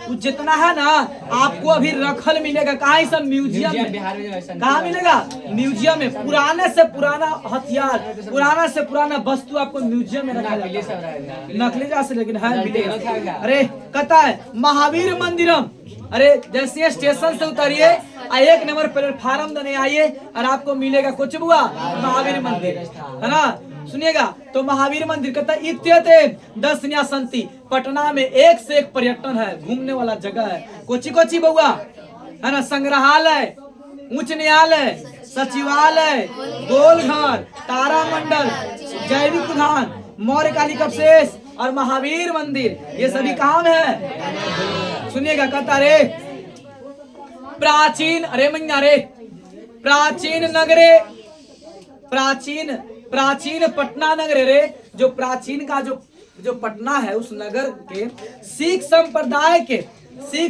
वो जितना है ना आपको अभी रखल मिलेगा। कहाँ? सब म्यूजियम में। बिहार में ऐसा कहाँ मिलेगा? म्यूजियम में। पुराने से पुराना हथियार, पुराना से पुराना वस्तु आपको म्यूजियम में रखा नकली जाता सब है। रहेगा। नकली जैसे लेकिन है रहेगा। मिलेगा। अरे कहता है महावीर मंदिरम। अरे जैसे स्टेशन से उतरिए 1 नंबर प्लेटफार्म देने आइए और आपको मिलेगा कुछ बुआ महावीर मंदिर, है ना? सुनिएगा तो महावीर मंदिर कहता है इत्यते दर्शनीय संति। पटना में एक से एक पर्यटन है, घूमने वाला जगह है। कोची कोची बउआ, है ना? संग्रहालय, उच्च न्यायालय, सचिवालय, गोलघर, तारामंडल, जैविक उद्यान, मौर्य कालिक अवशेष और महावीर मंदिर, ये सभी कहाँ में है? सुनिएगा कहता रे प्राचीन, अरे मैया रे प्राचीन नगरे, प्राचीन पटना नगर रे। जो प्राचीन का जो पटना है उस नगर के सिख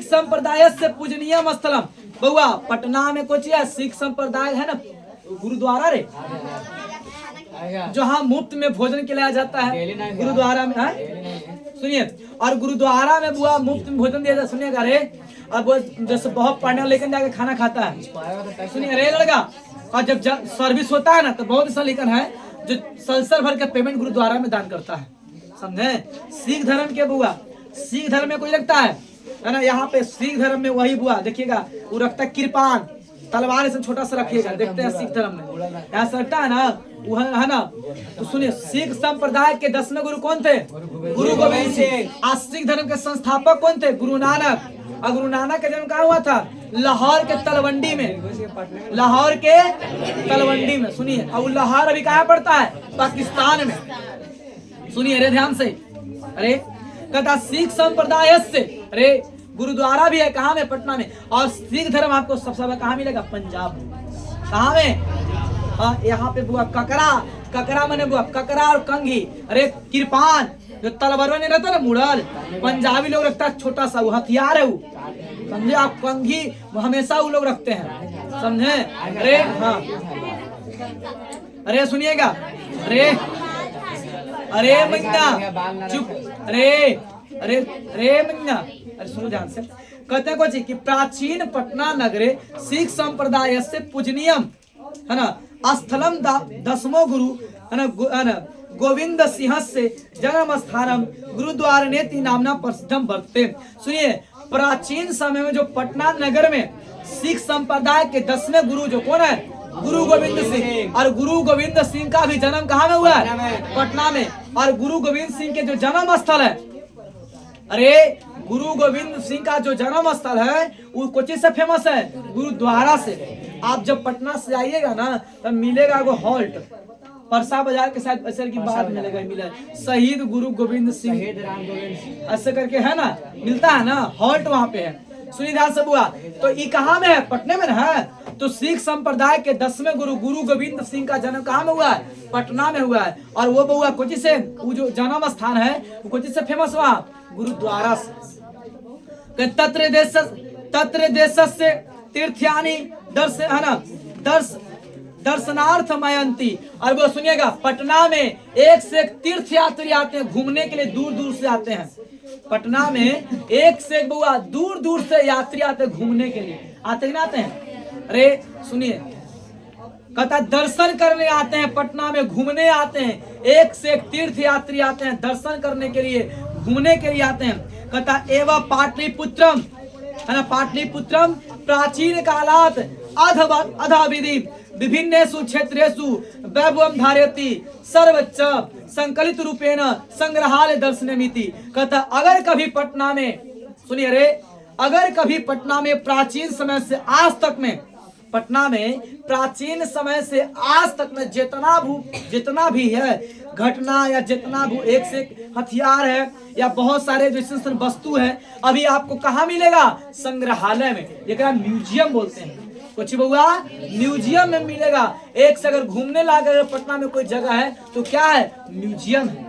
संप्रदाय से पूजनीय स्थलम। बउआ पटना में कुछ है सिख संप्रदाय है ना, गुरुद्वारा रे, जहाँ मुफ्त में भोजन खिलाया जाता है गुरुद्वारा में है। सुनिए और गुरुद्वारा में बुआ मुफ्त में भोजन दिया जाता है। सुनिएगा रे, अब जैसे बहुत पढ़ने लेकर जाके खाना खाता है। सुनिए रे लड़का, और जब सर्विस होता है ना तो बहुत ऐसा लेकर है जो संसार भर का पेमेंट गुरुद्वारा में दान करता है, समझे? सिख धर्म के बुआ, सिख धर्म में कोई रखता है ना? यहाँ पे सिख धर्म में वही बुआ देखिएगा वो रखता है कृपान, तलवार से छोटा सा रखिएगा, देखते हैं सिख धर्म में यहाँ से रखता है ना, वो है ना। तो सुनिए सिख संप्रदाय के 10वें गुरु कौन थे? गुरु गोविंद सिंह। आज सिख धर्म के संस्थापक कौन थे? गुरु नानक। और गुरु नानक का जन्म कहाँ हुआ था? लाहौर के तलवंडी में, लाहौर के तलवंडी में। सुनिए और लाहौर अभी कहाँ पड़ता है? पाकिस्तान में। सुनिए रे ध्यान से, अरे कहता सिख संप्रदाय से, अरे गुरुद्वारा भी है कहाँ में? पटना में। और सिख धर्म आपको सबसे ज्यादा कहाँ मिलेगा? पंजाब में। कहाँ में? हाँ यहाँ पे बुआ ककरा मैंने बुआ ककरा और कंघी, अरे कृपान जो तलवार नहीं रहता ना मुड़ल, पंजाबी लोग रखता है छोटा सा, वो हथियार है वो, समझे आप? कंघी हमेशा वो लोग रखते हैं, समझे? अरे हाँ, अरे सुनिएगा, अरे मन्ना चुप, अरे मन्ना, अरे सुनो ध्यान से। कहते हैं कुछ कि प्राचीन पटना नगरे सिख संप्रदाय से पूजनीयम, है ना, स्थलम 10वां गुरु, है ना, गोविंद सिंह से जन्म स्थानम गुरुद्वारा नेति नामना प्रसिद्धम वर्तते। सुनिए प्राचीन समय में जो पटना नगर में सिख संप्रदाय के 10वें गुरु जो कौन है? गुरु गोविंद सिंह। और गुरु गोविंद सिंह का भी जन्म कहाँ में हुआ है? पटना में। और गुरु गोविंद सिंह के जो जन्म स्थल है, अरे गुरु गोविंद सिंह का जो जन्म स्थल है वो कोची से फेमस है? गुरुद्वारा से। आप जब पटना से आइएगा ना तब मिलेगा वो हॉल्ट, परसा बाजार के साथ असर की बात मिलेगा, मिला शहीद गुरु गोविंद सिंह ऐसे करके है ना, मिलता है ना, हॉल्ट वहाँ पे है। सुनिए ध्यान से बुआ, तो ये कहाँ में है? पटने में है। तो सिख संप्रदाय के 10वें गुरु गुरु गोविंद सिंह का जन्म कहाँ में हुआ है? पटना में हुआ है। और वो बुआ कोची से, वो जो जन्म स्थान है वो कोची से फेमस हुआ? गुरुद्वारा से। तत्र देशस्य तीर्थयानी दर्शनार्थ मयंती। और वो सुनिएगा पटना में एक से एक तीर्थ यात्री आते हैं घूमने के लिए, दूर दूर से आते हैं। पटना में एक से एक बुआ दूर दूर से यात्री आते हैं घूमने के लिए, आते ना आते हैं? अरे सुनिए कहता दर्शन करने आते हैं, पटना में घूमने आते हैं, एक से एक तीर्थ यात्री आते हैं दर्शन करने के लिए, घूमने के लिए आते हैं। कहता एवं पाटलिपुत्रम, है ना, पाटलिपुत्रम प्राचीन कालात अधाविधि विभिन्नेषु क्षेत्रेषु वैभवं धारयति सर्वच्च संकलित रूपेण संग्रहालय दर्शनमिति। कहता अगर कभी पटना में, सुनिए रे, अगर कभी पटना में प्राचीन समय से आज तक में, पटना में प्राचीन समय से आज तक में जितना भी है घटना या जितना भी एक से एक हथियार है या बहुत सारे जो वस्तु है, अभी आपको कहाँ मिलेगा? संग्रहालय में, ये म्यूजियम बोलते हैं। कुछ बउआ म्यूजियम में मिलेगा। एक से अगर घूमने लायक अगर पटना में कोई जगह है तो क्या है? म्यूजियम है।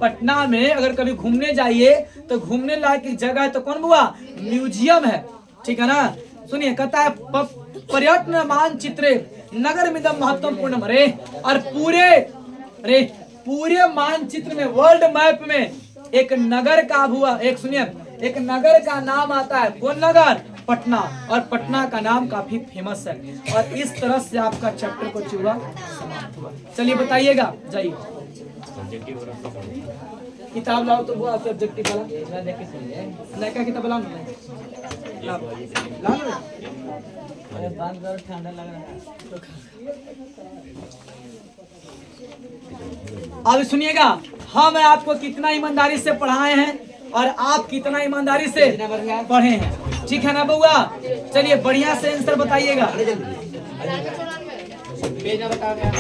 पटना में अगर कभी घूमने जाइए तो घूमने लायक की जगह है तो कौन बुआ? म्यूजियम है, ठीक है ना। सुनिए कहता है पर्यटन मानचित्र नगर मिदम महत्वपूर्ण। और पूरे मानचित्र में, वर्ल्ड मैप में एक नगर का बुआ, एक सुनिए एक नगर का नाम आता है। कौन नगर? पटना। और पटना का नाम काफी फेमस है। और इस तरह से आपका चैप्टर को हुआ समाप्त हुआ। चलिए बताइएगा, जाइए किताब लाओ तो वो सब्जेक्टिव वाला देख के सुनिए। नया किताब लाओ ना, लाओ। अरे बंद करो, ठंडा लग रहा है। अब सुनिएगा, हम आपको कितना ईमानदारी से पढ़ाए हैं और आप कितना ईमानदारी से पढ़े हैं, ठीक है ना बउआ? चलिए बढ़िया से आंसर बताइएगा। पेज ना बताओ क्या?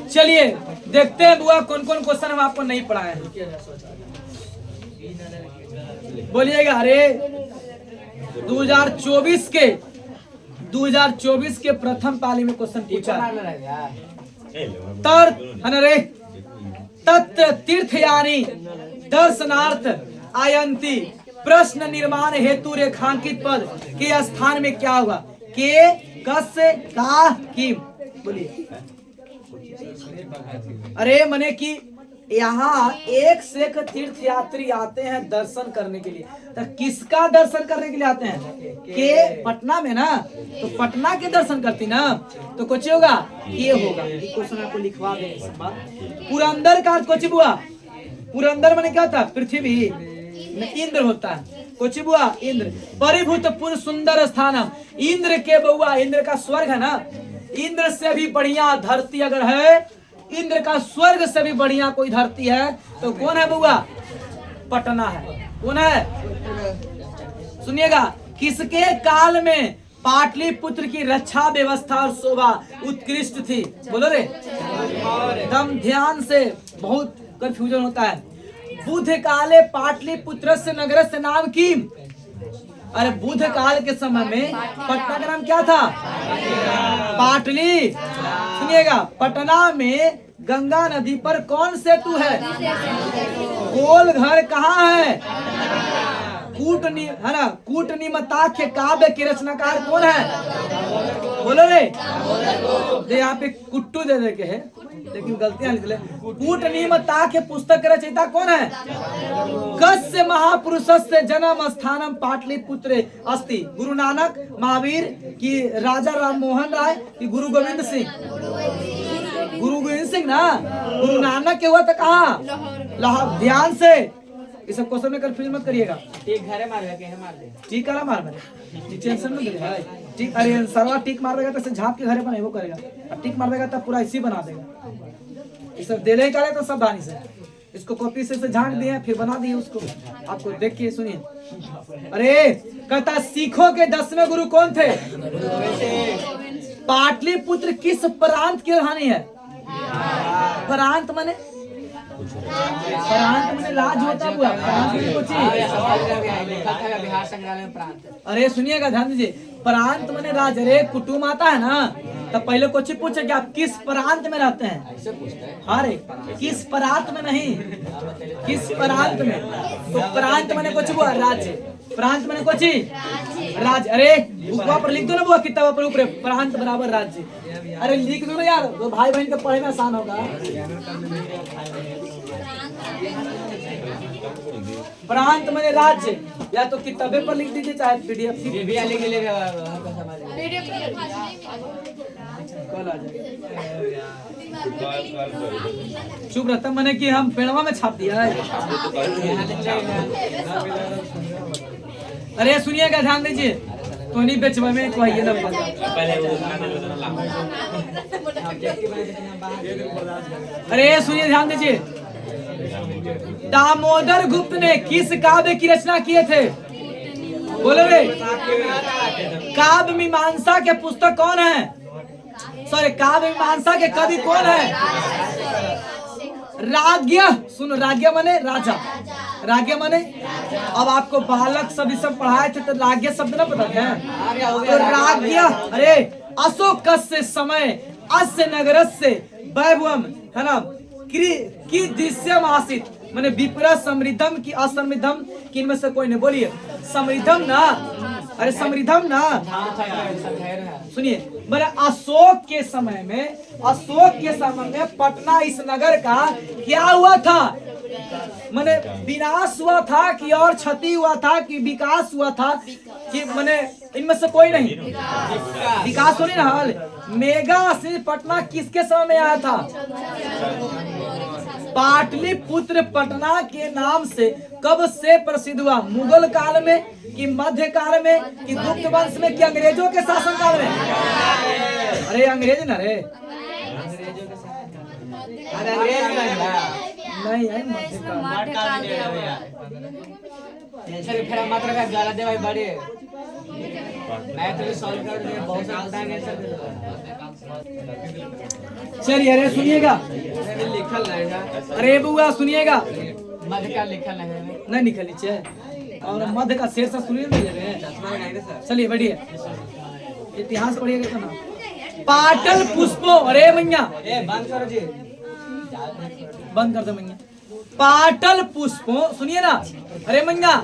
चलिए देखते हैं बुआ कौन कौन क्वेश्चन हम आपको नहीं पढ़ाए हैं। बोलिएगा। अरे 2024 के प्रथम पाली में क्वेश्चन पूछा तत्र तीर्थयानी दर्शनार्थ आयंती प्रश्न निर्माण हेतु रेखांकित पद के स्थान में क्या हुआ? के, कस, का, की। बोलिए। अरे मने कि यहाँ एक से एक तीर्थ यात्री आते हैं दर्शन करने के लिए, तो किसका दर्शन करने के लिए आते हैं? के पटना में ना, तो पटना के दर्शन करती ना, तो कुछ होगा ये होगा। ये क्वेश्चन आपको लिखवा देंगे। पुरंदर का कुछ हुआ, पुरंदर मैंने क्या था? पृथ्वी में इंद्र होता है। कुछ हुआ इंद्र। परिभूत पुर सुंदर स्थानम, इंद्र के बउआ, इंद्र का स्वर्ग है ना, इंद्र से भी बढ़िया धरती अगर है, इंद्र का स्वर्ग से भी बढ़िया कोई धरती है तो कौन है बउआ? पटना है। कौन है? सुनिएगा, किसके काल में पाटलिपुत्र की रक्षा व्यवस्था और शोभा उत्कृष्ट थी? बोलो रे, एकदम ध्यान से, बहुत कंफ्यूजन होता है। बुद्ध काले पाटलिपुत्र से नगर से नाम की। अरे बुद्ध काल के समय में पटना का नाम क्या था? पाटली। सुनिएगा, पटना में गंगा नदी पर कौन सेतु है? गोल घर कहाँ है? कूटनिमताख्य काव्य के रचनाकार कौन है? बोलो रे। यहाँ पे कुट्टू दे दे के है, लेकिन गलतियां लिख ले। कूटनिमताख्य पुस्तक के रचयिता कौन है? कस्य महापुरुषस्य जन्म स्थानम पाटलिपुत्रे अस्ति। गुरु नानक, महावीर की राजा राम मोहन राय की गुरु गोविंद सिंह? गुरु गोविंद सिंह ना। गुरु नानक के हुआ था कहाँ? लाहौर। ध्यान से इस सब क्वेश्चन में कंफ्यूज मत करिएगा। ठीक घरे मार के मार दे। ठीक करा मार मेरे, टेंशन मत ले भाई। ठीक, अरे सरवा टिक मार देगा तो झाप के घरे बनाए वो करेगा, और टिक मार देगा तब पूरा इसी बना देगा। ये सब दे ले करे तो सब धानी से इसको कॉपी से झांक दिए, फिर बना दिए उसको। आपको देखिए, सुनिए। अरे कहता सीखों के 10वें गुरु कौन थे? पाटलिपुत्र किस प्रांत की राजधानी है? प्रांत माने राज होता हुआ। बिहार संग्रहालय में प्रांत। अरे सुनिएगा ध्यान दीजिए, प्रांत माने राज। अरे कुटुम आता है ना, तब पहले कुछ पूछे कि आप किस प्रांत में रहते हैं? ऐसे पूछते हैं। अरे किस प्रांत में नहीं, किस प्रांत में। तो प्रांत माने कुछ हुआ राज्य, प्रांत माने कुछ राज्य। अरे बुकवा पर लिख दो ना बुआ, किताब पर ऊपर प्रांत बराबर राज्य। अरे लिख दो ना यार, तो भाई बहन के पढ़ने में आसान होगा। प्रांत माने राज्य, या तो किताबे पर लिख दीजिए चाहे पीडीएफ लिख ले। कल आ जाए। चुप रहता मैंने कि हम पेड़वा में छाप दिया है। अरे सुनिएगा ध्यान दीजिए, तो नहीं बेचवा में कोई ये ना अरे सुनिए ध्यान दीजिए, दामोदर गुप्त ने किस काव्य की रचना किए थे? बोलो रे। काव्य मीमांसा के पुस्तक कौन है? सॉरी, काव्य मीमांसा के कवि कौन है? राज्ञ। सुनो, राज्ञ माने राजा, राज्ञ माने। अब आपको बालक सब पढ़ाए थे तो राज्ञ शब्द ना पता था? तो राज्ञ। अरे अशोक से समय अस्य नगरस्य वैभवम है ना, की दृश्यम आसित, माने विपरा समृद्धम की असमृद्धम, किन में से कोई नहीं। बोलिए। समृद्धम ना, अरे समृद्धम ना। धाम था समझाए ना। सुनिए, बोले अशोक के समय में पटना इस नगर का क्या हुआ था? माने विनाश हुआ था कि और क्षति हुआ था कि विकास हुआ था कि माने इनमें से कोई नहीं? विकास होने ना। मेगा श्री पटना किसके समय में आया था? पाटलिपुत्र पटना के नाम से कब से प्रसिद्ध हुआ? मुगल काल में कि मध्य काल में कि गुप्त वंश में कि अंग्रेजों के शासन काल में? अरे अंग्रेज ना रे, अरे अंग्रेज नहीं है मध्य काल। चल फिर मात्र का गाला दे भाई बड़े। मैं तो सॉल्व कर दे बहुत सारा पता नहीं सर। चलिए अरे सुनिएगा, लिखल रहेगा। अरे बुआ सुनिएगा, मध्य का लिखल नहीं है। नहीं निकल नीचे और मध्य का शेर सा सुनिए नहीं रहे। चलिए बढ़िए, इतिहास पढ़िएगा तो ना। पाटल पुष्पों, अरे मैया बंद करो जी, बंद कर दो मैया। पाटल पुष्पों, सुनिए ना, अरे मैया,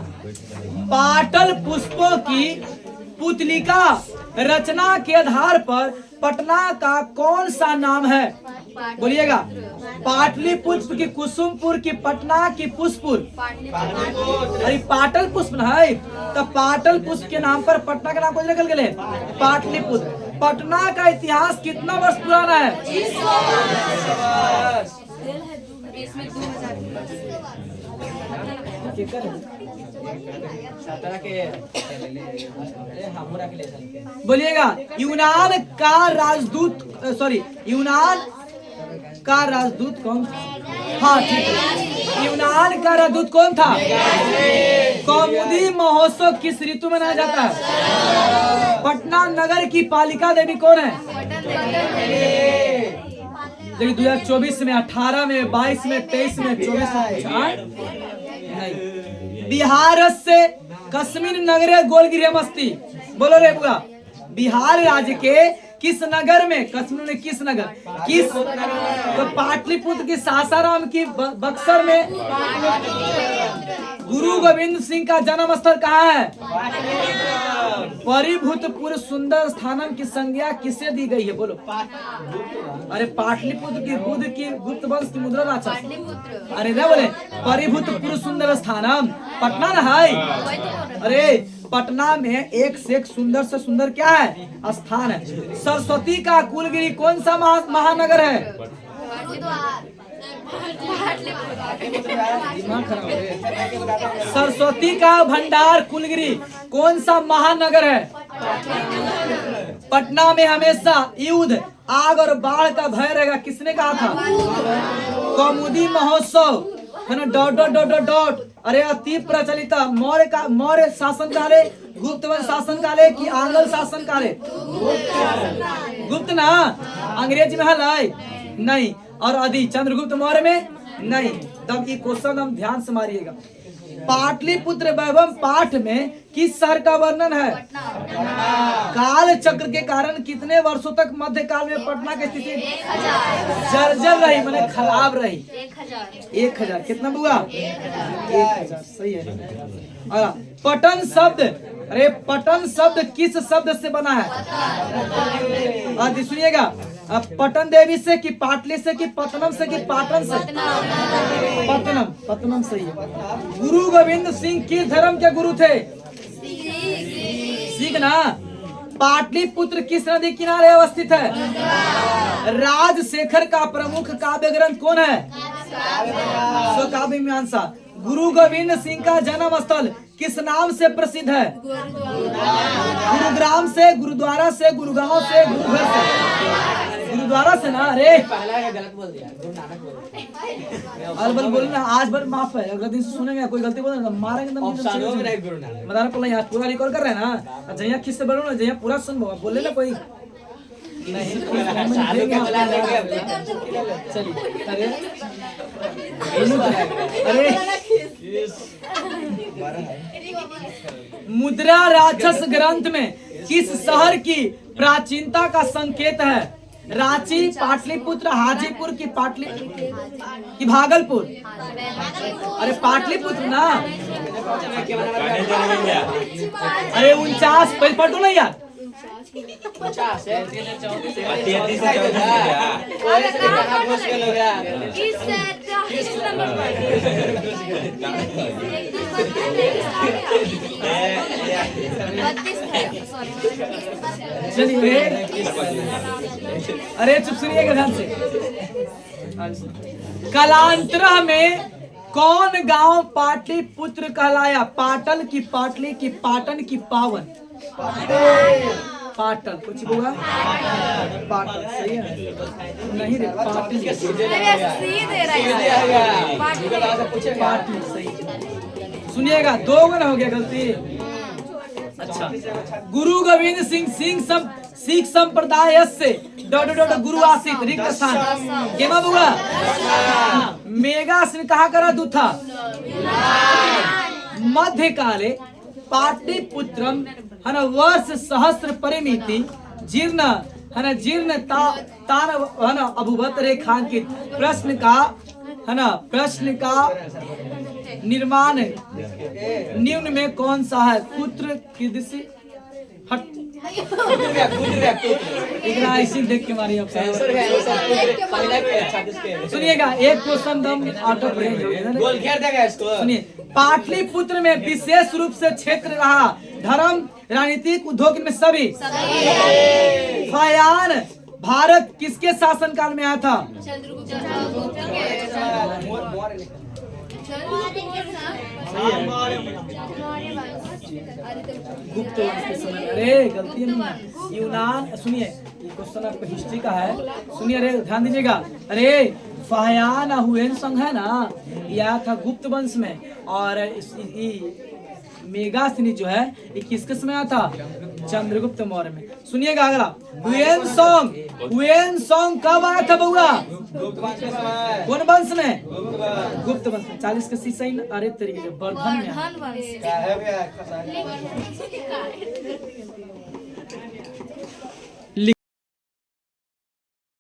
पाटल पुष्पों की पुतलिका रचना के आधार पर पटना का कौन सा नाम है? बोलिएगा। पाटलिपुत्र की कुसुमपुर की पटना की पुष्पुर। अरे पाटल पुष्प ना है, तो पाटल पुष्प के नाम पर पटना का नाम कौन निकल गए? पाटलिपुत्र। पटना का इतिहास कितना वर्ष पुराना है? बोलिएगा। यूनान का राजदूत, यूनान का राजदूत कौन था? हाँ ठीक है, यूनान का राजदूत कौन था? कौमुदी महोत्सव किस ऋतु में मनाया जाता है? पटना नगर की पालिका देवी कौन है? देखिए 2024 में, 18 में, 22 में, 23 में, 24 में नहीं। बिहार से कश्मीर नगरे गोलगिरी मस्ती। बोलो रे बुआ, बिहार राज्य के किस नगर में? कश्मीर में किस नगर? किस? तो पाटलिपुत्र की सासाराम की बक्सर में। गुरु गोविंद सिंह का जन्म स्थल कहाँ है? परिभूतपुर सुंदर स्थानम की संज्ञा किसे दी गई है? बोलो। अरे पाटलिपुत्र की बुद्ध की गुप्त वंश की मुद्रा राक्षस। अरे ना बोले परिभूतपुर सुंदर स्थानम पटना ना है? अरे पटना में एक से एक सुंदर से सुंदर क्या है? स्थान है। सरस्वती का कुलगिरी कौन सा महानगर है? दिमाग खराब है। सरस्वती का भंडार कुलगिरी कौन सा महानगर है? पटना में हमेशा युद्ध, आग और बाढ़ का भय रहेगा, किसने कहा था? कौमुदी महोत्सव है ना। Dot dot dot dot dot. अरे अति प्रचलित मौर्य शासन काले, गुप्त वंश शासन काले कि आंग्ल शासन काले? गुप्त ना, अंग्रेज में है नहीं, और आदि चंद्रगुप्त मौर्य में नहीं। तब ये क्वेश्चन हम ध्यान से मारिएगा। पाटलिपुत्र वैभव पाठ में किस शहर का वर्णन है? काल चक्र के कारण कितने वर्षों तक मध्यकाल में पटना की स्थिति जर्जर रही, मैंने खराब रही? 1000। कितना बुआ? 1000 सही है। पटन शब्द, अरे पटन शब्द किस शब्द से बना है? सुनिएगा, पटन देवी से कि पाटली से कि पतनम से कि पाटन से? पतनम सही है। गुरु गोविंद सिंह किस धर्म के गुरु थे? सिख ना। पाटलिपुत्र किस नदी किनारे अवस्थित है? राजशेखर का प्रमुख काव्य ग्रंथ कौन है? काव्य मीमांसा। गुरु गोविंद सिंह का जन्म स्थल किस नाम से प्रसिद्ध है? गुरुग्राम से, गुरुद्वारा से, गुरुगांव से, गुरुघर से? गुरुद्वारा से ना। अरे पहला गलत बोल दिया, गुरु नानक बोल दिया। अलबल बोलना आज भर माफ है, अगले दिन से सुनेंगे कोई गलती बोले ना मारेंगे एकदम। ऑप्शनों में नहीं गुरु नानक। मदार को यहाँ पूरा रिकॉर्ड कर रहे हैं ना, जहाँ खिस से बोलो ना, जहाँ पूरा सुन बोले ना कोई नहीं। चलिए अरे मुद्रा राक्षस ग्रंथ में किस शहर की प्राचीनता का संकेत है? रांची, पाटलिपुत्र, हाजीपुर की पाटली की भागलपुर? अरे पाटलिपुत्र ना। अरे 49 पहले पढ़ो ना यार। 50 है 34 है अरे कहाँ घुस के लोग यार किस नंबर पर चलिए अरे चुप सुनिएगा ध्यान से। कालांतरा में कौन गांव पाटलिपुत्र कहलाया? पाटल की पाटली की पाटन की पावन? पाटन कुछ होगा? पाटन सही है नहीं रे पाटन सीधे रहा है पाटन सही। सुनिएगा 2 गुना हो गया गलती। अच्छा गुरु गोविंद सिंह सिख संप्रदाय से गुरु आसित रिक्त स्थान केमा बुआ मेगा सिंह कहा करा दूथा मध्यकाले पाटलिपुत्रम हन वर्ष सहस्र परिमिति जीर्ण हन जीर्ण तान हन अभुवत रेखांकित प्रश्न का निर्माण निम्न में कौन सा है? पुत्र की दिशा हट ऐसी देख के मारी आप सुनिएगा। एक question them out of range हो गया। सुनिए पाटलिपुत्र में विशेष रूप से क्षेत्र रहा धर्म राजनीतिक उद्योग में सभी। फायान भारत किसके शासनकाल में आया था? गुप्त वंश के समय। अरे गलती नहीं यूनान। सुनिए ये क्वेश्चन आपको हिस्ट्री का है। सुनिए अरे ध्यान दीजिएगा। अरे फायान हुएन संघ है ना यह था गुप्त वंश में और मेगासिनी जो है ये किसके समय आया था? चंद्रगुप्त मौर्य में। सुनिएगा अगला हुएन सॉन्ग कब आया था बउआ? कौन वंश में? गुप्त वंश में। 40 के शीशा। अरे तरीके वर्धन में